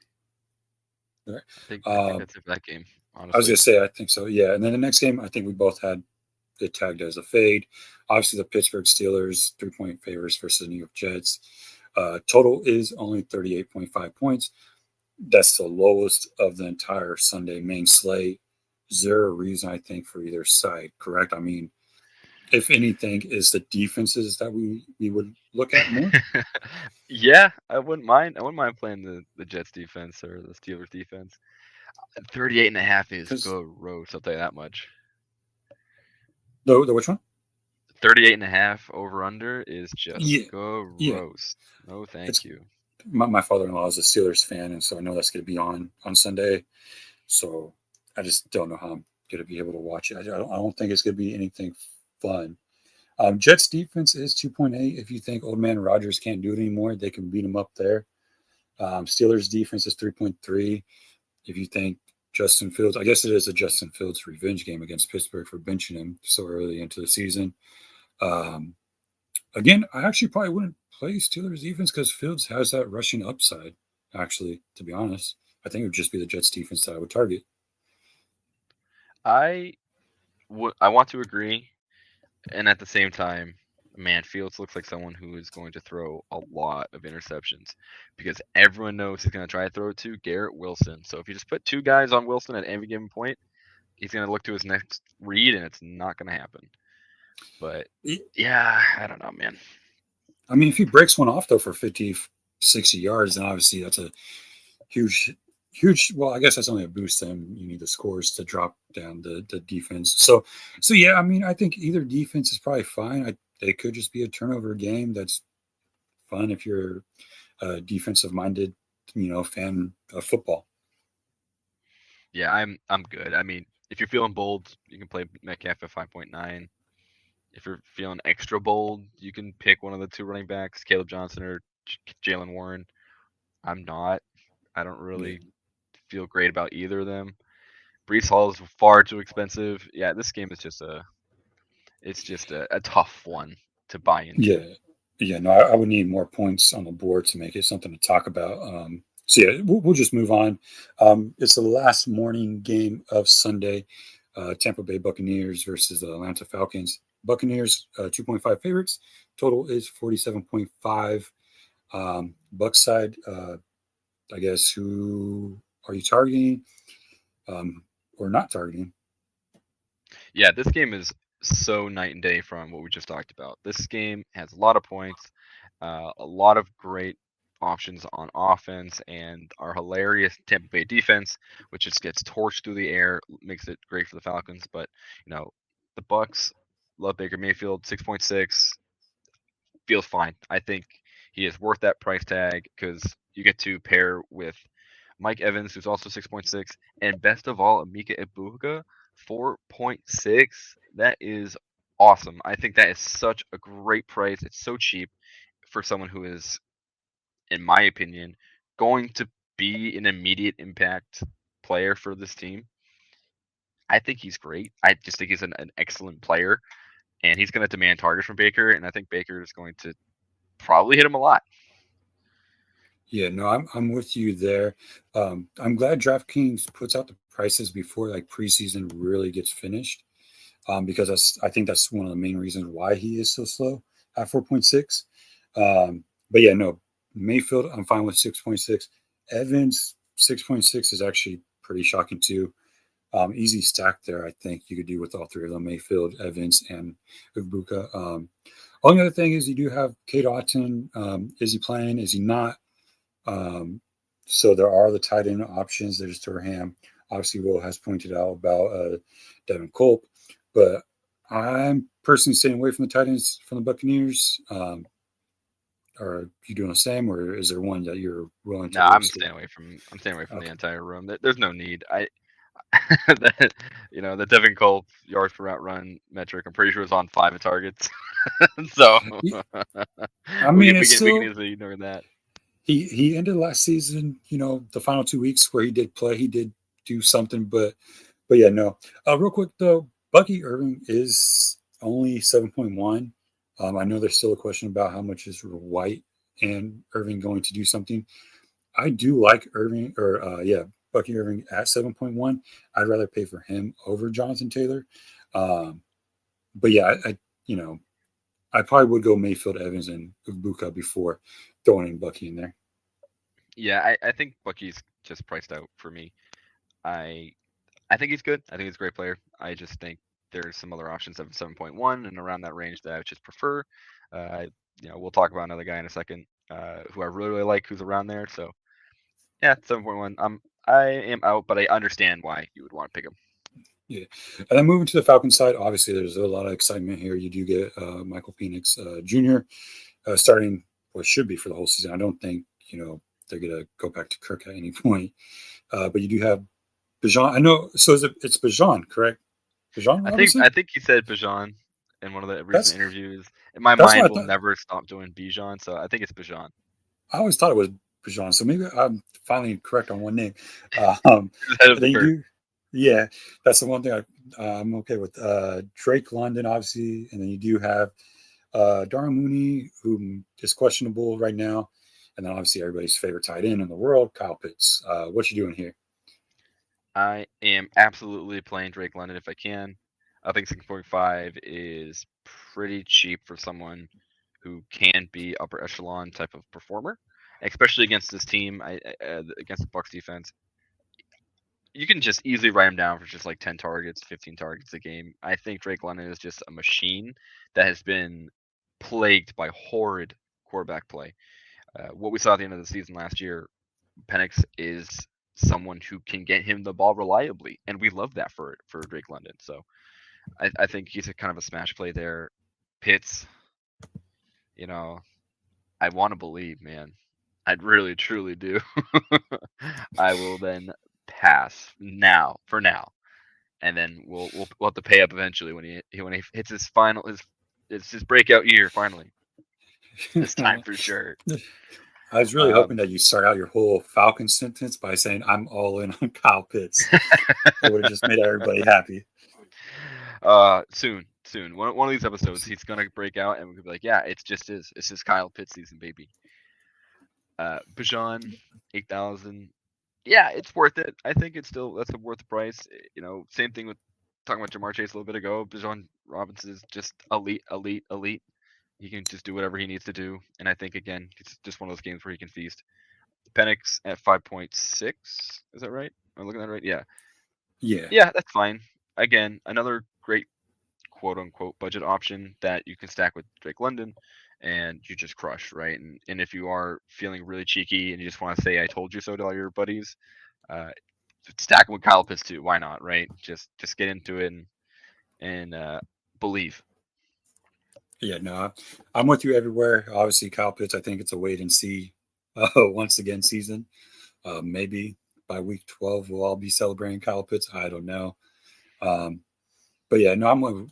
All right. I think that's it for that game, I was honestly. going to say, I think so. Yeah. And then the next game, I think we both had it tagged as a fade. Obviously, the Pittsburgh Steelers, 3-point favorites versus the New York Jets. Total is only 38.5 points. That's the lowest of the entire Sunday main slate. Zero reason, I think, for either side, correct? I mean, if anything, is the defenses that we would look at more. Yeah, I wouldn't mind. I wouldn't mind playing the Jets defense or the Steelers defense. 38.5 is Because gross. I'll tell you that much. the which one? 38.5 over under is just Yeah, yeah. gross. No, thank It's you. my father-in-law is a Steelers fan, and so I know that's going to be on Sunday. So I just don't know how I'm going to be able to watch it. I don't think it's going to be anything fun. Jets defense is 2.8. If you think old man Rodgers can't do it anymore, they can beat him up there. Steelers defense is 3.3. If you think Justin Fields, I guess it is a Justin Fields revenge game against Pittsburgh for benching him so early into the season. Um, Again, I actually probably wouldn't play Steelers defense because Fields has that rushing upside. Actually, to be honest, I think it would just be the Jets defense that I would target. I I want to agree, and at the same time, man, Fields looks like someone who is going to throw a lot of interceptions because everyone knows he's going to try to throw it to Garrett Wilson. So if you just put two guys on Wilson at every given point, he's going to look to his next read, and it's not going to happen. But yeah, I don't know, man. I mean, if he breaks one off though for 50, 60 yards, then obviously that's a huge, huge. Well, I guess that's only a boost. Then you need the scores to drop down the defense. So yeah. I mean, I think either defense is probably fine. they could just be a turnover game that's fun if you're a defensive minded, fan of football. Yeah, I'm good. I mean, if you're feeling bold, you can play Metcalf at 5.9. If you're feeling extra bold, you can pick one of the two running backs, Caleb Johnson or Jalen Warren. I'm not. I don't Yeah. really feel great about either of them. Brees Hall is far too expensive. Yeah, this game is just a tough one to buy Yeah. into. Yeah. No, I would need more points on the board to make it something to talk about. So yeah, we'll just move on. It's the last morning game of Sunday. Tampa Bay Buccaneers versus the Atlanta Falcons. Buccaneers 2.5 favorites. Total is 47.5. Bucks side, I guess, who are you targeting um, or not targeting? Yeah, this game is so night and day from what we just talked about. This game has a lot of points, a lot of great options on offense, and our hilarious Tampa Bay defense, which just gets torched through the air, makes it great for the Falcons. But the Bucks love Baker Mayfield, 6.6 feels fine. I think he is worth that price tag because you get to pair with Mike Evans, who's also 6.6, and best of all, Amika Ibuka, 4.6. That is awesome. I think that is such a great price. It's so cheap for someone who is, in my opinion, going to be an immediate impact player for this team. I think he's great. I just think he's an excellent player, and he's going to demand targets from Baker, and I think Baker is going to probably hit him a lot. Yeah, no, I'm with you there. I'm glad DraftKings puts out the prices before like preseason really gets finished, because I think that's one of the main reasons why he is so slow at 4.6. But yeah, no, Mayfield, I'm fine with 6.6. Evans 6.6 is actually pretty shocking too. Easy stack there, I think you could do with all three of them: Mayfield, Evans, and Ibuka. Only other thing is you do have Kate Otten. Is he playing? Is he not? Um, so there are the tight end options. There's Durham. Obviously, Will has pointed out about Devin Culp, but I'm personally staying away from the tight ends from the Buccaneers. Are you doing the same, or is there one that you're willing to No, risk it? I'm staying away from the Okay. entire room. There's no need. The, the Devin Cole yards per route run metric. I'm pretty sure is on 5 targets. So I we mean, can we it's can we can still easily ignore that. he ended last season. The final 2 weeks where he did play, he did do something, but yeah, no. Real quick though, Bucky Irving is only 7.1. I know there's still a question about how much is White and Irving going to do something. I do like Irving, or yeah, Bucky Irving at 7.1. I'd rather pay for him over Jonathan Taylor. Um, but yeah, you know I probably would go Mayfield, Evans, and Ubuka before throwing in Bucky in there. Yeah, I think Bucky's just priced out for me. I I think he's good. I think he's a great player. I just think there's some other options of 7.1 and around that range that I would just prefer. We'll talk about another guy in a second, who I really really like, who's around there. So yeah, 7.1. I am out, but I understand why you would want to pick him. Yeah, and then moving to the Falcons side, obviously there's a lot of excitement here. You do get Michael Penix Jr. Starting what should be for the whole season. I don't think they're gonna go back to Kirk at any point. But you do have Bijan. I know. So it's Bijan, correct? Bijan I Robinson. think he said Bijan in one of the recent That's interviews. And my that's what mind I will thought. never stop doing Bijan, so I think it's Bijan. I always thought it was Bijan. So maybe I'm finally correct on one name. Um, He was ahead of the then you curve. do. Yeah, that's the one thing I'm okay with. Drake London, obviously, and then you do have Darren Mooney, who is questionable right now, and then obviously everybody's favorite tight end in the world, Kyle Pitts. What you doing here? I am absolutely playing Drake London if I can. I think 6.5 is pretty cheap for someone who can be upper echelon type of performer, especially against this team. Against the Bucks defense, you can just easily write him down for just like 10 targets, 15 targets a game. I think Drake London is just a machine that has been plagued by horrid quarterback play. What we saw at the end of the season last year, Penix is someone who can get him the ball reliably, and we love that for Drake London. So I think he's a kind of a smash play there. Pitts, you know, I want to believe, man. I'd really, truly do. I will then pass now, for now, and then we'll have to pay up eventually when he hits his final it's his breakout year finally. This time for sure. I was really hoping Um, that you start out your whole Falcon sentence by saying I'm all in on Kyle Pitts. It would have just made everybody happy. soon. One of these episodes, he's gonna break out, and we'll be like, yeah, it's just Kyle Pitts season, baby. Bijan, 8,000. Yeah, it's worth it. I think that's a worth the price. Same thing with talking about Jamar Chase a little bit ago. Bijan Robinson is just elite, elite, elite. He can just do whatever he needs to do, and I think again, it's just one of those games where he can feast. Penix at 5.6. Is that right? Am I looking at that right? Yeah. Yeah. Yeah, that's fine. Again, another great quote unquote budget option that you can stack with Drake London and you just crush, right? And if you are feeling really cheeky and you just want to say I told you so to all your buddies, uh, stack them with Kyle Pitts too. Why not, right? Just get into it and believe. Yeah, no, I'm with you everywhere. Obviously, Kyle Pitts, I think it's a wait and see once again season. Maybe by week 12, we'll all be celebrating Kyle Pitts. I don't know. Um, but yeah, no,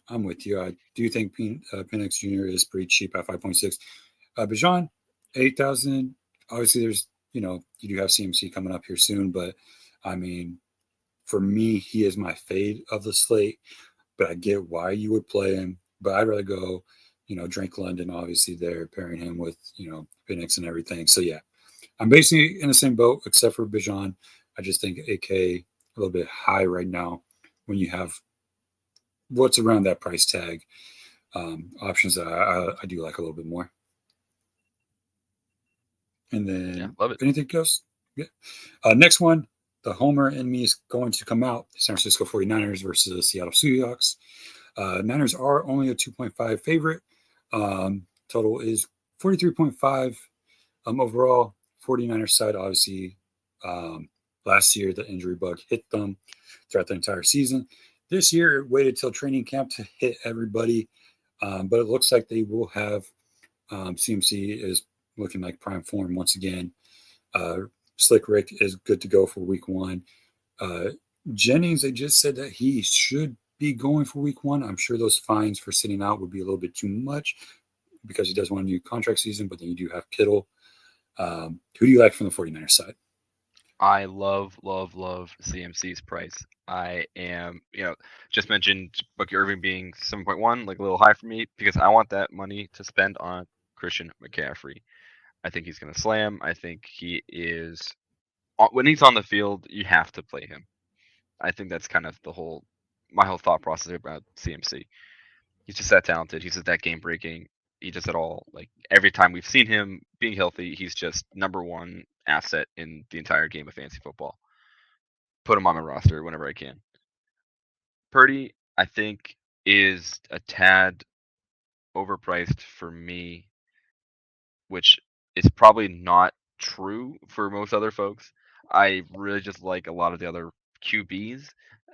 I'm with you. I do think Penix Jr. is pretty cheap at 5.6. Bijan, 8,000. Obviously, you do have CMC coming up here soon, but I mean, for me, he is my fade of the slate. But I get why you would play him. But I'd rather go, Drake London. Obviously, they're pairing him with Penix and everything. So yeah, I'm basically in the same boat except for Bijan. I just think AK a little bit high right now when you have what's around that price tag. Options that I do like a little bit more. And Yeah, then love it. anything else? Yeah. Next one, the Homer in me is going to come out. San Francisco 49ers versus the Seattle Seahawks. Niners are only a 2.5 favorite. Total is 43.5 overall. 49ers side, obviously, last year the injury bug hit them throughout the entire season. This year, it waited till training camp to hit everybody, but it looks like they will have CMC is looking like prime form once again. Uh, Slick Rick is good to go for week one. Uh, Jennings, they just said that he should be going for week one. I'm sure those fines for sitting out would be a little bit too much because he does want a new contract season, but then you do have Kittle. Who do you like from the 49ers side? I love, love, love CMC's price. I am, just mentioned Bucky Irving being 7.1, like a little high for me, because I want that money to spend on Christian McCaffrey. I think he's going to slam. I think he is, when he's on the field, you have to play him. I think that's kind of my whole thought process about CMC. He's just that talented. He's just that game breaking. He does it all. Like every time we've seen him being healthy, he's just number one asset in the entire game of fantasy football. Put him on my roster whenever I can. Purdy, I think, is a tad overpriced for me, which is probably not true for most other folks. I really just like a lot of the other QBs,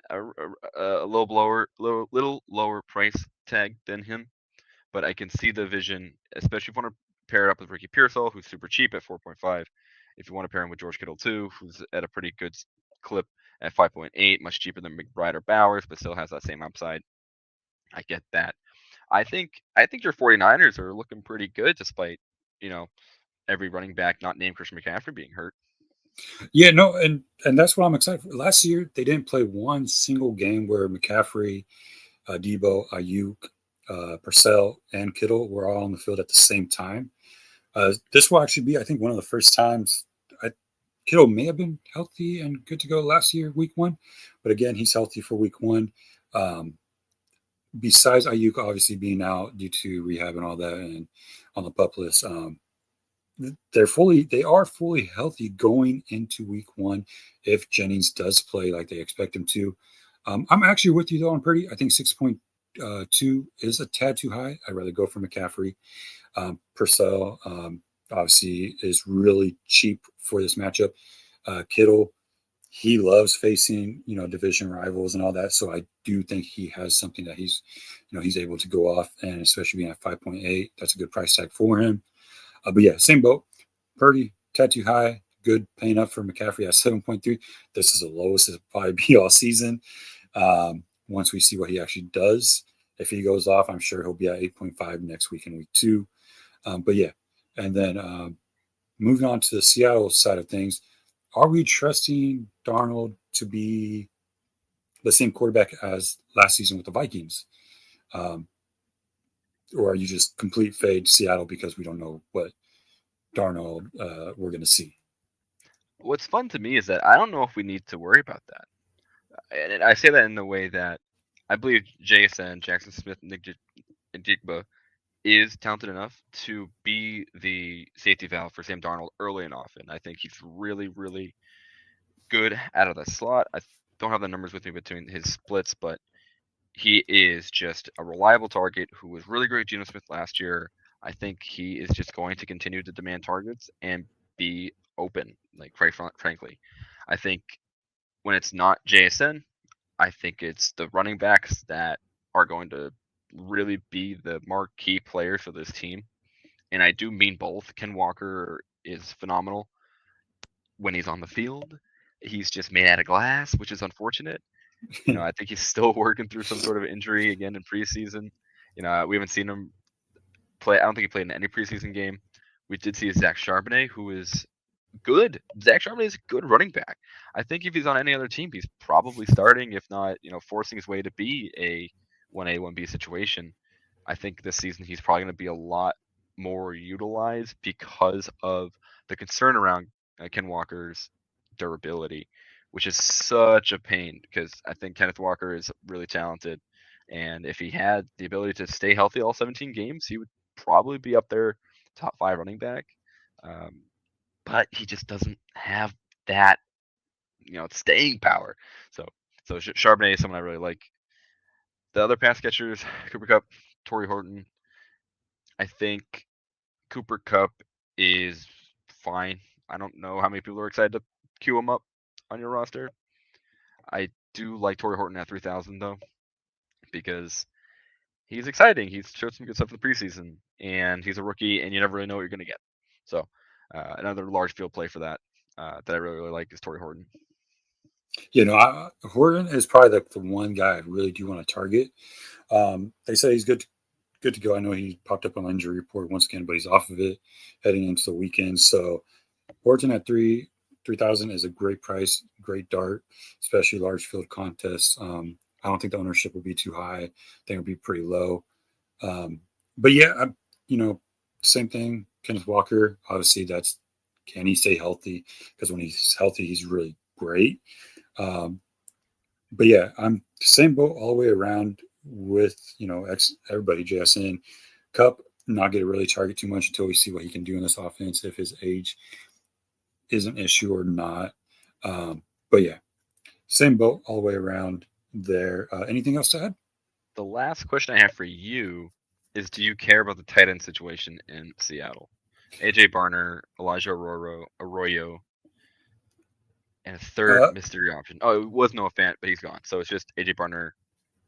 a little lower price tag than him. But I can see the vision, especially if you want to pair it up with Ricky Pearsall, who's super cheap at 4.5. If you want to pair him with George Kittle too, who's at a pretty good clip at 5.8, much cheaper than McBride or Bowers, but still has that same upside. I get that. I think your 49ers are looking pretty good despite, you know, every running back not named Christian McCaffrey being hurt. Yeah, no, and that's what I'm excited for. Last year, they didn't play one single game where McCaffrey, Debo, Ayuk, Purcell, and Kittle were all on the field at the same time. This will actually be, I think, one of the first times. Kittle may have been healthy and good to go last year, week one, but again, he's healthy for week one. Um, Besides Ayuk obviously being out due to rehab and all that, and on the pup list, they are fully healthy going into week one if Jennings does play like they expect him to. I'm actually with you though on Purdy. I think 6.2 is a tad too high. I'd rather go for McCaffrey. Purcell obviously is really cheap for this matchup. Kittle, he loves facing, division rivals and all that. So I do think he has something that he's able to go off, and especially being at 5.8, that's a good price tag for him. But yeah, same boat. Purdy, tattoo high, good paying up for McCaffrey at 7.3. This is the lowest it'll probably be all season. Once we see what he actually does, if he goes off, I'm sure he'll be at 8.5 next week in week 2. But yeah, and then moving on to the Seattle side of things, are we trusting Darnold to be the same quarterback as last season with the Vikings? Or are you just complete fade Seattle because we don't know what Darnold we're going to see? What's fun to me is that I don't know if we need to worry about that. And I say that in the way that I believe JSN, Jackson Smith, Nick Njigba is talented enough to be the safety valve for Sam Darnold early and often. I think he's really, really good out of the slot. I don't have the numbers with me between his splits, but he is just a reliable target who was really great with Geno Smith last year. I think he is just going to continue to demand targets and be open, like frankly. I think when it's not JSN, I think it's the running backs that are going to really be the marquee players for this team. And I do mean both. Ken Walker is phenomenal when he's on the field. He's just made out of glass, which is unfortunate. I think he's still working through some sort of injury again in preseason. We haven't seen him play. I don't think he played in any preseason game. We did see Zach Charbonnet, who is good. Zach Charbonnet is a good running back. I think if he's on any other team, he's probably starting, if not, forcing his way to be a 1A, 1B situation. I think this season he's probably going to be a lot more utilized because of the concern around Ken Walker's durability, which is such a pain because I think Kenneth Walker is really talented. And if he had the ability to stay healthy all 17 games, he would probably be up there, top 5 running back. But he just doesn't have that, staying power. So Charbonnet is someone I really like. The other pass catchers, Cooper Kupp, Torrey Horton. I think Cooper Kupp is fine. I don't know how many people are excited to queue him up on your roster. I do like Torrey Horton at 3,000 though, because he's exciting. He's showed some good stuff in the preseason, and he's a rookie, and you never really know what you're going to get. So another large field play for that that I really, really like is Torrey Horton. Horton is probably the one guy I really do want to target. They say he's good to go. I know he popped up on the injury report once again, but he's off of it heading into the weekend. So Horton at 3,000 is a great price, great dart, especially large field contests. I don't think the ownership will be too high. I think it'll be pretty low. But yeah, same thing. Kenneth Walker, obviously, can he stay healthy? Because when he's healthy, he's really great. But yeah, I'm same boat all the way around with everybody. JSN, Kupp, not going to really target too much until we see what he can do in this offense, if his age is an issue or not. But yeah, same boat all the way around there. Anything else to add? The last question I have for you is: do you care about the tight end situation in Seattle? AJ Barner, Elijah Arroyo, and a third mystery option. Oh, it was Noah Fant, but he's gone. So it's just AJ Barner,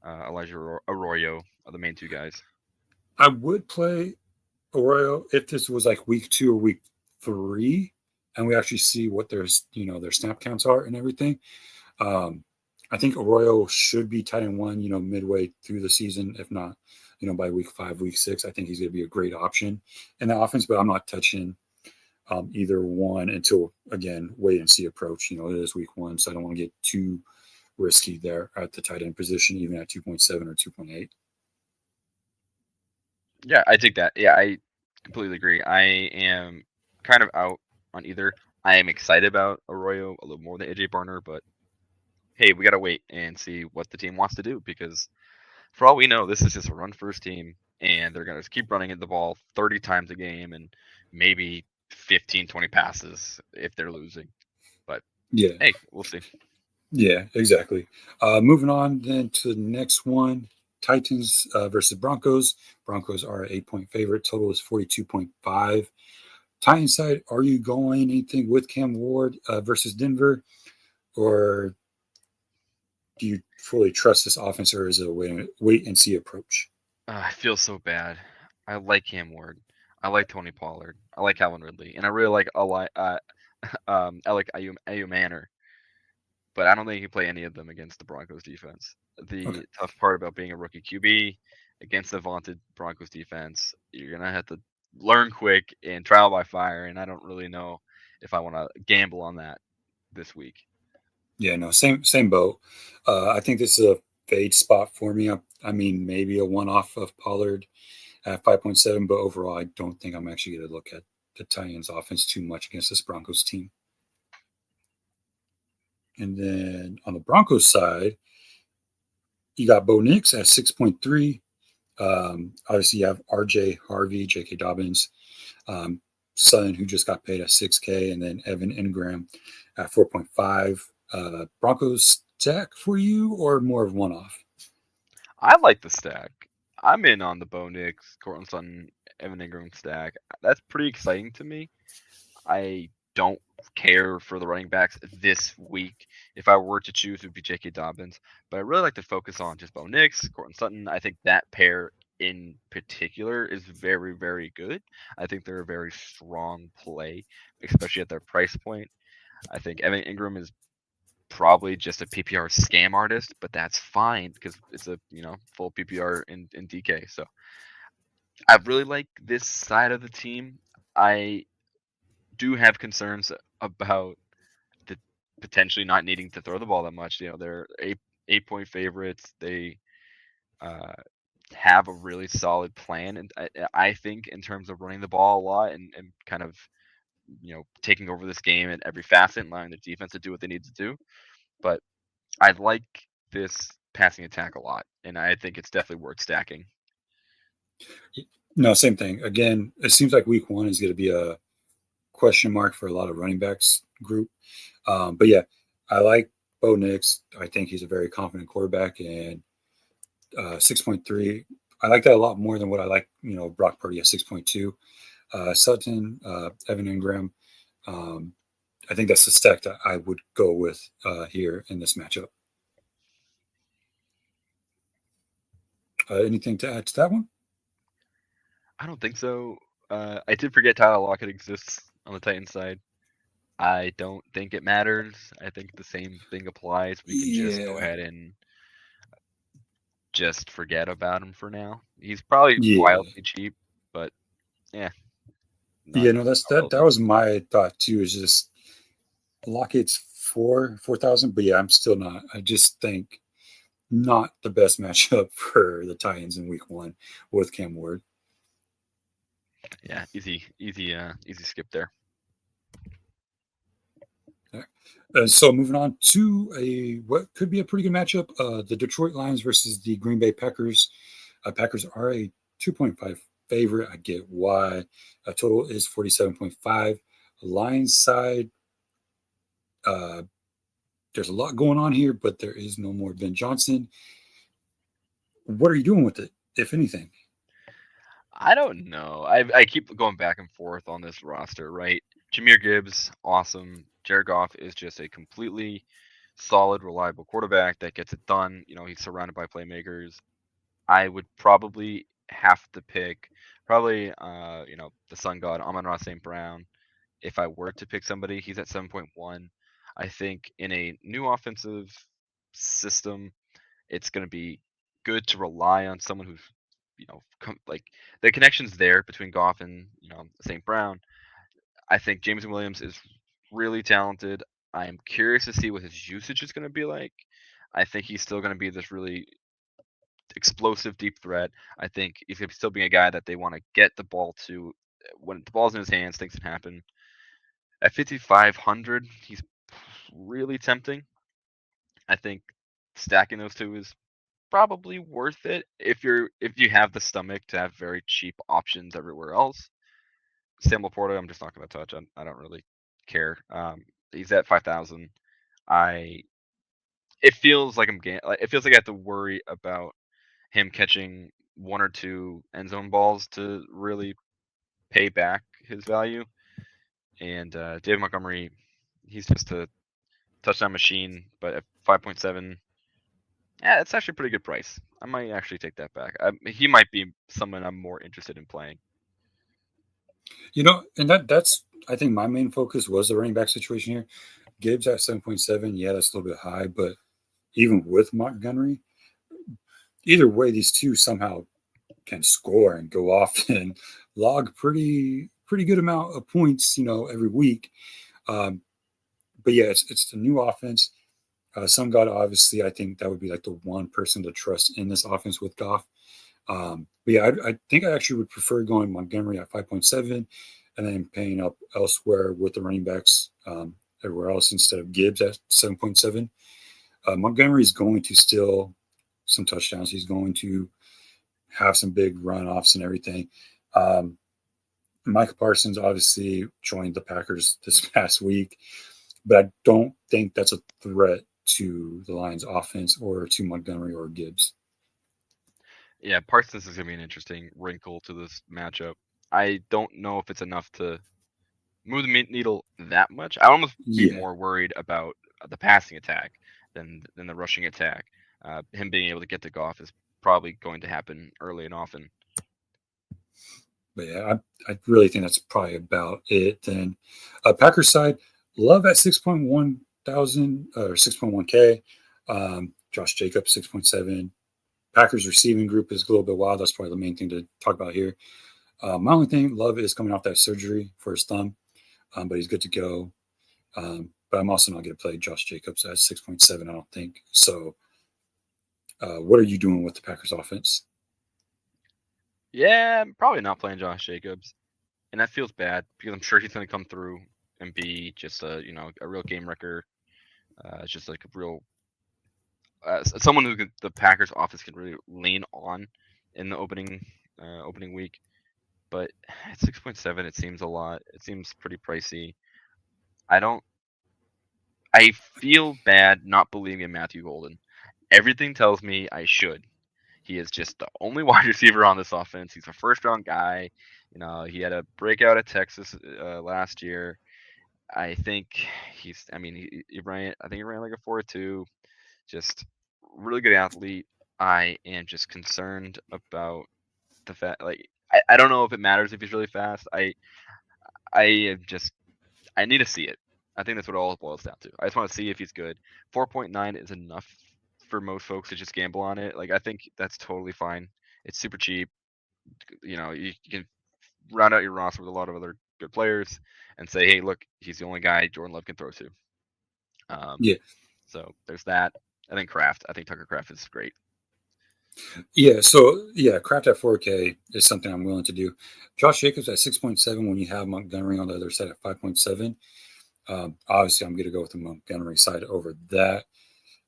Elijah Arroyo are the main two guys. I would play Arroyo if this was like week 2 or week 3, and we actually see what their snap counts are and everything. I think Arroyo should be tight end 1, midway through the season, if not, by week 5, week 6. I think he's going to be a great option in the offense, but I'm not touching either one until, again, wait and see approach. It is week 1, so I don't want to get too risky there at the tight end position, even at 2.7 or 2.8. Yeah, I take that. Yeah, I completely agree. I am kind of out on either. I am excited about Arroyo a little more than AJ Barner, but hey, we got to wait and see what the team wants to do, because for all we know, this is just a run first team, and they're going to keep running the ball 30 times a game and maybe 15, 20 passes if they're losing. But yeah, hey, we'll see. Yeah, exactly. Moving on then to the next one, Titans versus Broncos. Broncos are an 8-point favorite. Total is 42.5. Titans side, are you going anything with Cam Ward versus Denver? or do you fully trust this offense, or is it a wait and see approach? I feel so bad. I like Cam Ward. I like Tony Pollard. I like Calvin Ridley, and I really like I like Ayu Manor, but I don't think he can play any of them against the Broncos defense. Okay. The tough part about being a rookie QB against the vaunted Broncos defense, you're gonna have to learn quick and trial by fire, and I don't really know if I want to gamble on that this week. Yeah, no, same boat. I think this is a fade spot for me. I mean, maybe a one off of Pollard at 5.7, but overall, I don't think I'm actually going to look at the Titans offense too much against this Broncos team. And then on the Broncos side, you got Bo Nix at 6.3. Obviously, you have RJ Harvey, J.K. Dobbins, um, Sutton, who just got paid at 6K, and then Evan Ingram at 4.5. Broncos stack for you, or more of one off? I like the stack. I'm in on the Bo Nix, Cortland Sutton, Evan Ingram stack. That's pretty exciting to me. I don't care for the running backs this week. If I were to choose, it would be J.K. Dobbins. But I really like to focus on just Bo Nix, Cortland Sutton. I think that pair in particular is very, very good. I think they're a very strong play, especially at their price point. I think Evan Ingram is probably just a PPR scam artist, but that's fine because it's a full PPR in DK. So I really like this side of the team. I do have concerns about the potentially not needing to throw the ball that much. They're 8 point favorites. They uh, have a really solid plan, and I think in terms of running the ball a lot and kind of taking over this game at every facet and allowing the defense to do what they need to do. But I like this passing attack a lot, and I think it's definitely worth stacking. No, same thing. Again, it seems like week one is going to be a question mark for a lot of running backs group. But yeah, I like Bo Nix. I think he's a very confident quarterback, and 6.3. I like that a lot more than what I like, Brock Purdy at 6.2. Sutton, Evan Ingram. Um, I think that's the stack that I would go with here in this matchup. Anything to add to that one? I don't think so. I did forget Tyler Lockett exists on the Titans side. I don't think it matters. I think the same thing applies. We can just go Yeah, ahead and just forget about him for now. He's probably yeah, wildly cheap, but yeah, not yeah. No, that relevant. was my thought too. Is just Lockett's 4,000, but yeah, I'm still not. I just think not the best matchup for the Titans in Week 1 with Cam Ward. Yeah, easy skip there. So moving on to a what could be a pretty good matchup, the Detroit Lions versus the Green Bay Packers. Packers are a 2.5 favorite. I get why. A total is 47.5. Lions side, uh, there's a lot going on here, but there is no more Ben Johnson. What are you doing with it, if anything? I don't know. I keep going back and forth on this roster, right? Jameer Gibbs, awesome. Jared Goff is just a completely solid, reliable quarterback that gets it done. He's surrounded by playmakers. I would probably have to pick the Sun God, Amon-Ra St. Brown. If I were to pick somebody, he's at 7.1. I think in a new offensive system, it's going to be good to rely on someone who's, like the connections there between Goff and St. Brown. I think James Williams is really talented. I am curious to see what his usage is going to be like. I think he's still going to be this really explosive deep threat. I think he's going to still be a guy that they want to get the ball to when the ball's in his hands. Things can happen. At 5,500, he's really tempting. I think stacking those two is probably worth it if you have the stomach to have very cheap options everywhere else. Sam Laporta, I'm just not going to touch. I don't really care. He's at 5,000. I it feels like it feels like I have to worry about him catching one or two end zone balls to really pay back his value. And David Montgomery, he's just a touchdown machine, but at 5.7, yeah, it's actually a pretty good price. I might actually take that back. He might be someone I'm more interested in playing. And that's I think my main focus was the running back situation here. Gibbs at 7.7, yeah, that's a little bit high, but even with Montgomery, either way, these two somehow can score and go off and log pretty good amount of points, every week. Um, but yeah, it's the new offense. Some God, obviously, I think that would be like the one person to trust in this offense with Goff. But yeah, I think I actually would prefer going Montgomery at 5.7 and then paying up elsewhere with the running backs everywhere else instead of Gibbs at 7.7. Montgomery is going to steal some touchdowns. He's going to have some big runoffs and everything. Um, Micah Parsons obviously joined the Packers this past week, but I don't think that's a threat to the Lions offense or to Montgomery or Gibbs. Yeah, Parsons is gonna be an interesting wrinkle to this matchup. I don't know if it's enough to move the needle that much. I almost be Yeah, more worried about the passing attack than the rushing attack. Him being able to get to Goff is probably going to happen early and often. but yeah, I really think that's probably about it. Then, Packers side, Love at 6.1 thousand or 6.1K. Josh Jacobs 6.7. Packers receiving group is a little bit wild. That's probably the main thing to talk about here. My only thing, Love is coming off that surgery for his thumb, but he's good to go. But I'm also not going to play Josh Jacobs at 6.7, I don't think. So, what are you doing with the Packers offense? Yeah, I'm probably not playing Josh Jacobs, and that feels bad because I'm sure he's going to come through and be just a real game wrecker. Just like a real someone who the Packers office can really lean on in the opening week. But at 6.7, it seems a lot. It seems pretty pricey. I don't. I feel bad not believing in Matthew Golden. Everything tells me I should. He is just the only wide receiver on this offense. He's a first round guy. He had a breakout at Texas last year. I think he's. I mean, he ran. I think he ran like a 4.2. Just really good athlete. I am just concerned about the fact. Like, I don't know if it matters if he's really fast. I am just. I need to see it. I think that's what it all boils down to. I just want to see if he's good. 4.9 is enough for most folks to just gamble on it. Like, I think that's totally fine. It's super cheap. You can round out your roster with a lot of other good players and say, hey, look, he's the only guy Jordan Love can throw to. Um, Yeah, so there's that. And then Kraft. I think Tucker Kraft is great. yeah. So yeah, Craft at 4K is something I'm willing to do. Josh Jacobs at 6.7 when you have Montgomery on the other side at 5.7. Obviously, I'm going to go with the Montgomery side over that.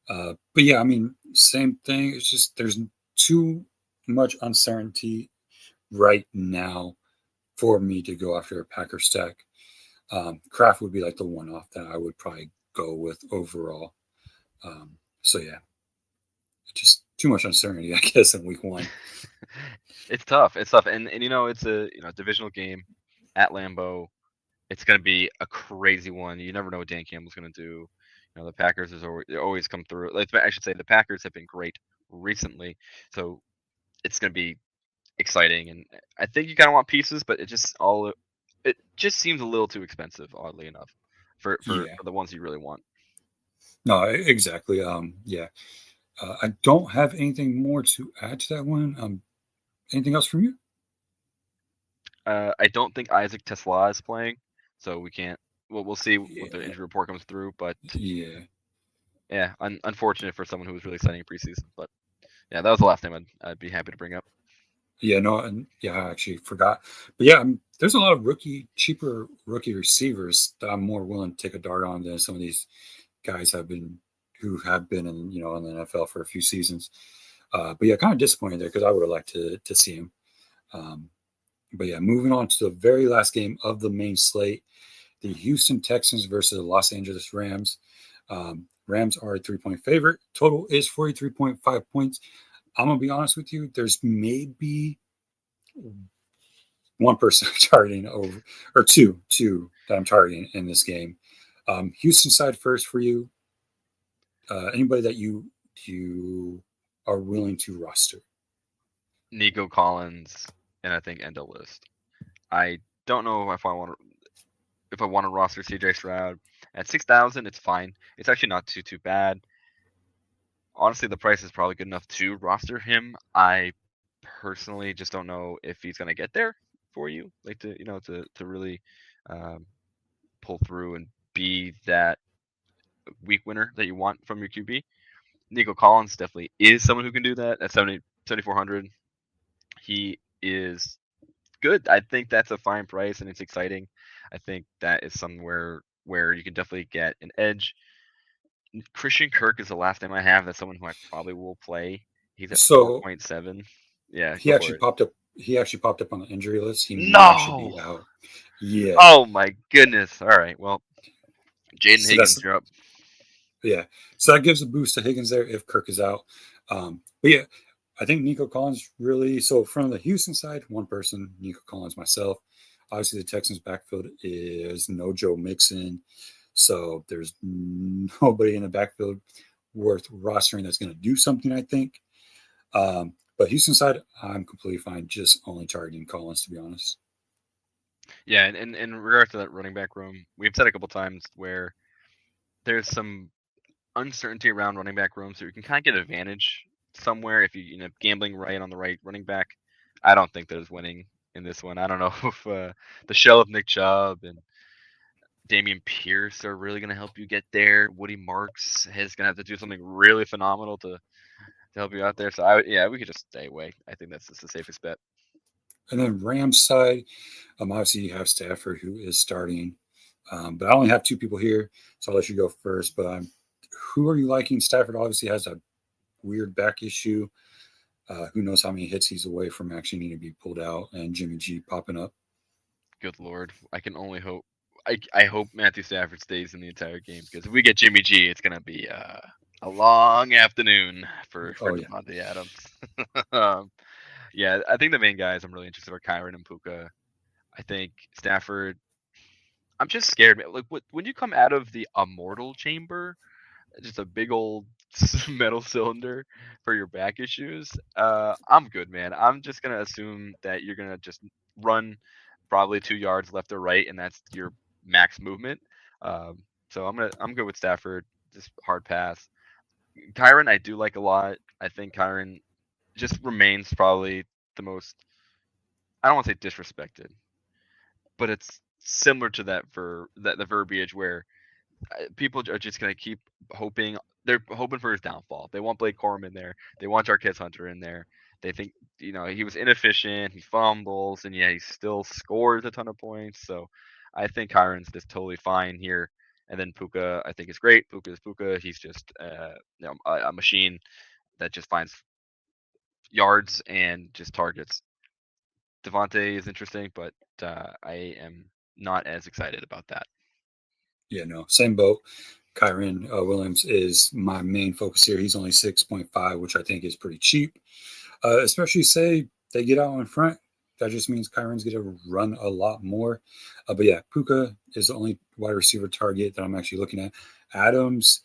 But yeah, I mean, same thing. It's just there's too much uncertainty right now for me to go after a Packer stack. Kraft would be like the one off that I would probably go with overall. So yeah, just too much uncertainty, I guess, in week one. It's tough. It's tough. And it's a divisional game at Lambeau. It's going to be a crazy one. You never know what Dan Campbell's going to do. The Packers always come through. I should say the Packers have been great recently, so it's going to be exciting. And I think you kind of want pieces, but it just seems a little too expensive, oddly enough, for Yeah, the ones you really want. no, exactly. Yeah, I don't have anything more to add to that one. Anything else from you? I don't think Isaac Tesla is playing, so we can't. We'll see what the Yeah, injury report comes through, but yeah. yeah, unfortunate for someone who was really exciting preseason. But yeah, that was the last thing I'd be happy to bring up. Yeah, no, and yeah, I actually forgot. But yeah, there's a lot of cheaper rookie receivers that I'm more willing to take a dart on than some of these guys who have been in the NFL for a few seasons. But yeah, kind of disappointed there because I would have liked to see him. Um, but yeah, moving on to the very last game of the main slate, the Houston Texans versus the Los Angeles Rams. Rams are a 3-point favorite. Total is 43.5 points. I'm gonna be honest with you. There's maybe one person I'm targeting over, or two that I'm targeting in this game. Houston side first for you. Anybody that you are willing to roster. Nico Collins, and I think end of list. I don't know if I want to roster CJ Stroud at 6,000. It's fine. It's actually not too bad. Honestly, the price is probably good enough to roster him. I personally just don't know if he's gonna get there for you, like to really um, pull through and be that week winner that you want from your QB. Nico Collins definitely is someone who can do that at 7,400. He is good. I think that's a fine price and it's exciting. I think that is somewhere where you can definitely get an edge. Christian Kirk is the last name I have. That's someone who I probably will play. He's at So 4.7. Yeah, he go for actually it. popped up. He actually popped up on the injury list. He may actually No. be out. Yeah. Oh my goodness. All right. Well, Jaden So that's Higgins, you're up. yeah. So that gives a boost to Higgins there if Kirk is out. But yeah, I think Nico Collins really. So from the Houston side, one person, Nico Collins, myself. Obviously, the Texans' backfield is no Joe Mixon. So there's nobody in the backfield worth rostering that's going to do something, I think. But Houston side, I'm completely fine just only targeting Collins, to be honest. Yeah, and in regards to that running back room, we've said a couple times where there's some uncertainty around running back room, so you can kind of get advantage somewhere if you know gambling right on the right running back. I don't think there's winning in this one. I don't know if the shell of Nick Chubb and Damian Pierce are really going to help you get there. Woody Marks is going to have to do something really phenomenal to help you out there. So yeah, we could just stay away. I think that's just the safest bet. And then Rams side, obviously you have Stafford who is starting, but I only have two people here, so I'll let you go first. But who are you liking? Stafford obviously has a weird back issue. Who knows how many hits he's away from actually needing to be pulled out, and Jimmy G popping up. Good lord, I can only hope. I hope Matthew Stafford stays in the entire game because if we get Jimmy G, it's gonna be a long afternoon for Oh yeah. Devontae Adams. um, yeah, I think the main guys I'm really interested are Kyron and Puka. I think Stafford. I'm just scared, man. Like when you come out of the immortal chamber, just a big old metal cylinder for your back issues. I'm good, man. I'm just gonna assume that you're gonna just run probably 2 yards left or right, and that's your max movement. So I'm good with Stafford. Just hard pass. Kyron, I do like a lot. I think Kyron just remains probably the most. I don't want to say disrespected, but it's similar to that the verbiage where people are just gonna keep hoping. They're hoping for his downfall. They want Blake Corum in there. They want Jarquez Hunter in there. They think he was inefficient. He fumbles, and yeah, he still scores a ton of points. So I think Kyron's just totally fine here. And then Puka, I think is great. Puka is Puka. He's just a machine that just finds yards and just targets. Devontae is interesting, but I am not as excited about that. Yeah, no, same boat. Kyron Williams is my main focus here. He's only 6.5, which I think is pretty cheap. Especially say they get out in front. That just means Kyron's going to run a lot more. But yeah, Puka is the only wide receiver target that I'm actually looking at. Adams,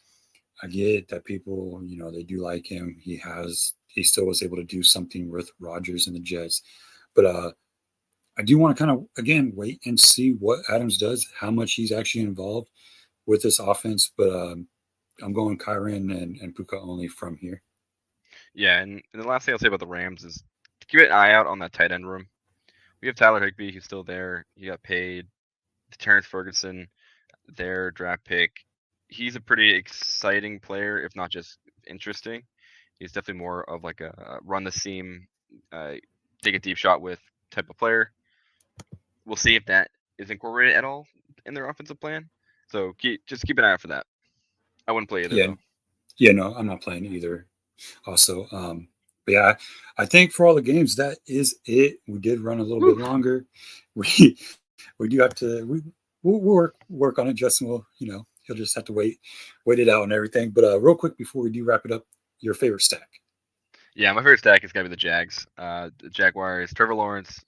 I get that people, they do like him. He still was able to do something with Rodgers and the Jets. But I do want to kind of, again, wait and see what Adams does, how much he's actually involved with this offense. But I'm going Kyron and Puka only from here. Yeah, and the last thing I'll say about the Rams is keep an eye out on that tight end room. We have Tyler Higbee, who's still there. He got paid. Terrence Ferguson, their draft pick. He's a pretty exciting player, if not just interesting. He's definitely more of like a run the seam, uh, take a deep shot with type of player. We'll see if that is incorporated at all in their offensive plan. So just keep an eye out for that. I wouldn't play either Yeah, though. yeah, no, I'm not playing either. Also, but yeah, I think for all the games that is it. We did run a little Woo. bit longer. We do have to we'll work on it. Justin will he'll just have to wait it out and everything. But real quick before we do wrap it up, your favorite stack. Yeah, my favorite stack is gonna be the Jags. The Jaguars, Trevor Lawrence,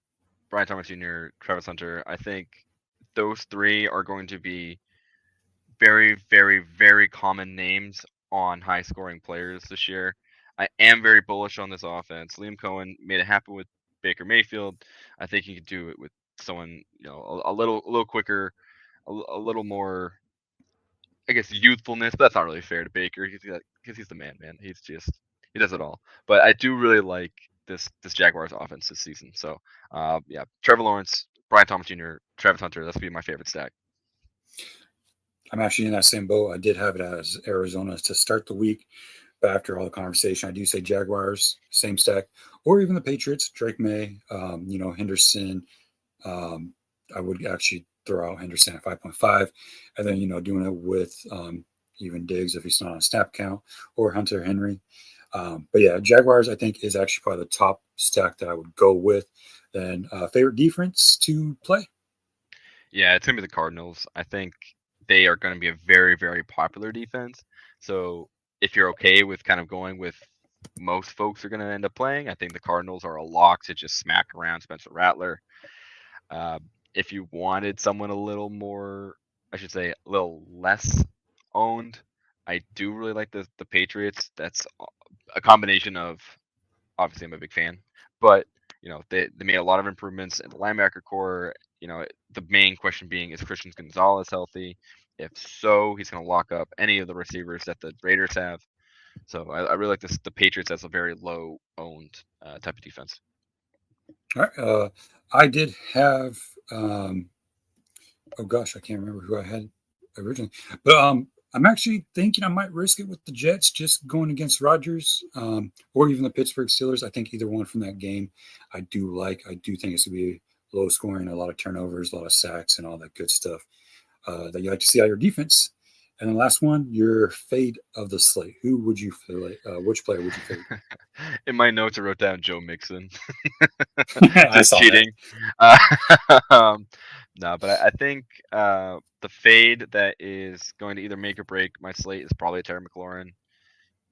Brian Thomas Jr., Travis Hunter. I think those three are going to be very, very, very common names on high-scoring players this year. I am very bullish on this offense. Liam Cohen made it happen with Baker Mayfield. I think he could do it with someone, a little quicker, a little more, I guess, youthfulness. But that's not really fair to Baker because he's the man. He does it all. But I do really like this Jaguars offense this season. So yeah, Trevor Lawrence, Brian Thomas Jr., Travis Hunter. That's gonna be my favorite stack. I'm actually in that same boat. I did have it as Arizona to start the week, but after all the conversation, I do say Jaguars, same stack, or even the Patriots, Drake May, Henderson. I would actually throw out Henderson at 5.5, and then doing it with even Diggs if he's not on a snap count, or Hunter Henry. But yeah, Jaguars I think is actually probably the top stack that I would go with. Then favorite defense to play. Yeah, it's gonna be the Cardinals. I think they are going to be a very, very popular defense. So if you're okay with kind of going with most folks are going to end up playing, I think the Cardinals are a lock to just smack around Spencer Rattler. If you wanted someone a little more, I should say, a little less owned, I do really like the Patriots. That's a combination of, obviously I'm a big fan, but they made a lot of improvements in the linebacker core. The main question being, is Christian Gonzalez healthy? If so, he's going to lock up any of the receivers that the Raiders have. So I really like the Patriots as a very low owned type of defense. All right. I did have, oh gosh, I can't remember who I had originally, but I'm actually thinking I might risk it with the Jets, just going against Rodgers, or even the Pittsburgh Steelers. I think either one from that game I do like. I do think it's going to be low scoring, a lot of turnovers, a lot of sacks, and all that good stuff that you like to see out of your defense. And the last one, your fade of the slate. Who would you fade? Which player would you fade? In my notes, I wrote down Joe Mixon. Just cheating. No, but I think the fade that is going to either make or break my slate is probably Terry McLaurin.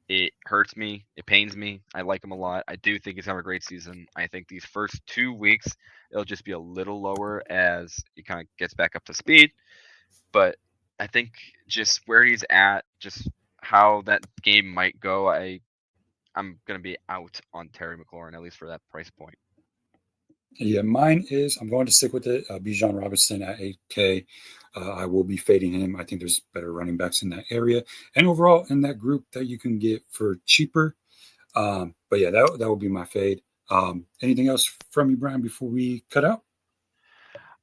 It hurts me. It pains me. I like him a lot. I do think he's having a great season. I think these first 2 weeks, it'll just be a little lower as he kind of gets back up to speed. But I think just where he's at, just how that game might go, I'm going to be out on Terry McLaurin, at least for that price point. Yeah, mine is, I'm going to stick with it. Bijan Robinson at 8K. I will be fading him. I think there's better running backs in that area. And overall, in that group that you can get for cheaper. But yeah, that will be my fade. Anything else from you, Brian, before we cut out?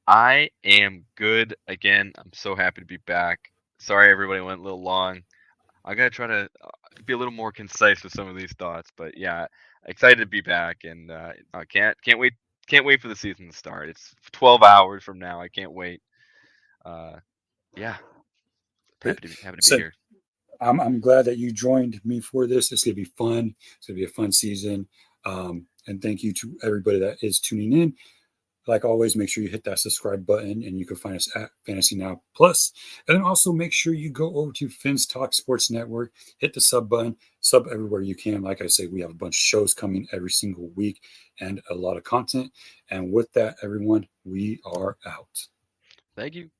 I am good. Again, I'm so happy to be back. Sorry everybody went a little long. I'm going to try to be a little more concise with some of these thoughts. But yeah, excited to be back. And I can't wait. Can't wait for the season to start. It's 12 hours from now. I can't wait. Yeah, happy to be here. I'm glad that you joined me for this. It's gonna be fun. It's gonna be a fun season. And thank you to everybody that is tuning in. Like always, make sure you hit that subscribe button, and you can find us at Fantasy Now Plus. And then also make sure you go over to Finn's Talk Sports Network, hit the sub button, sub everywhere you can. Like I say, we have a bunch of shows coming every single week and a lot of content. And with that, everyone, we are out. Thank you.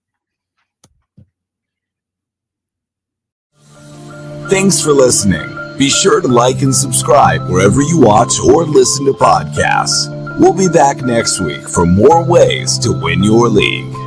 Thanks for listening. Be sure to like and subscribe wherever you watch or listen to podcasts. We'll be back next week for more ways to win your league.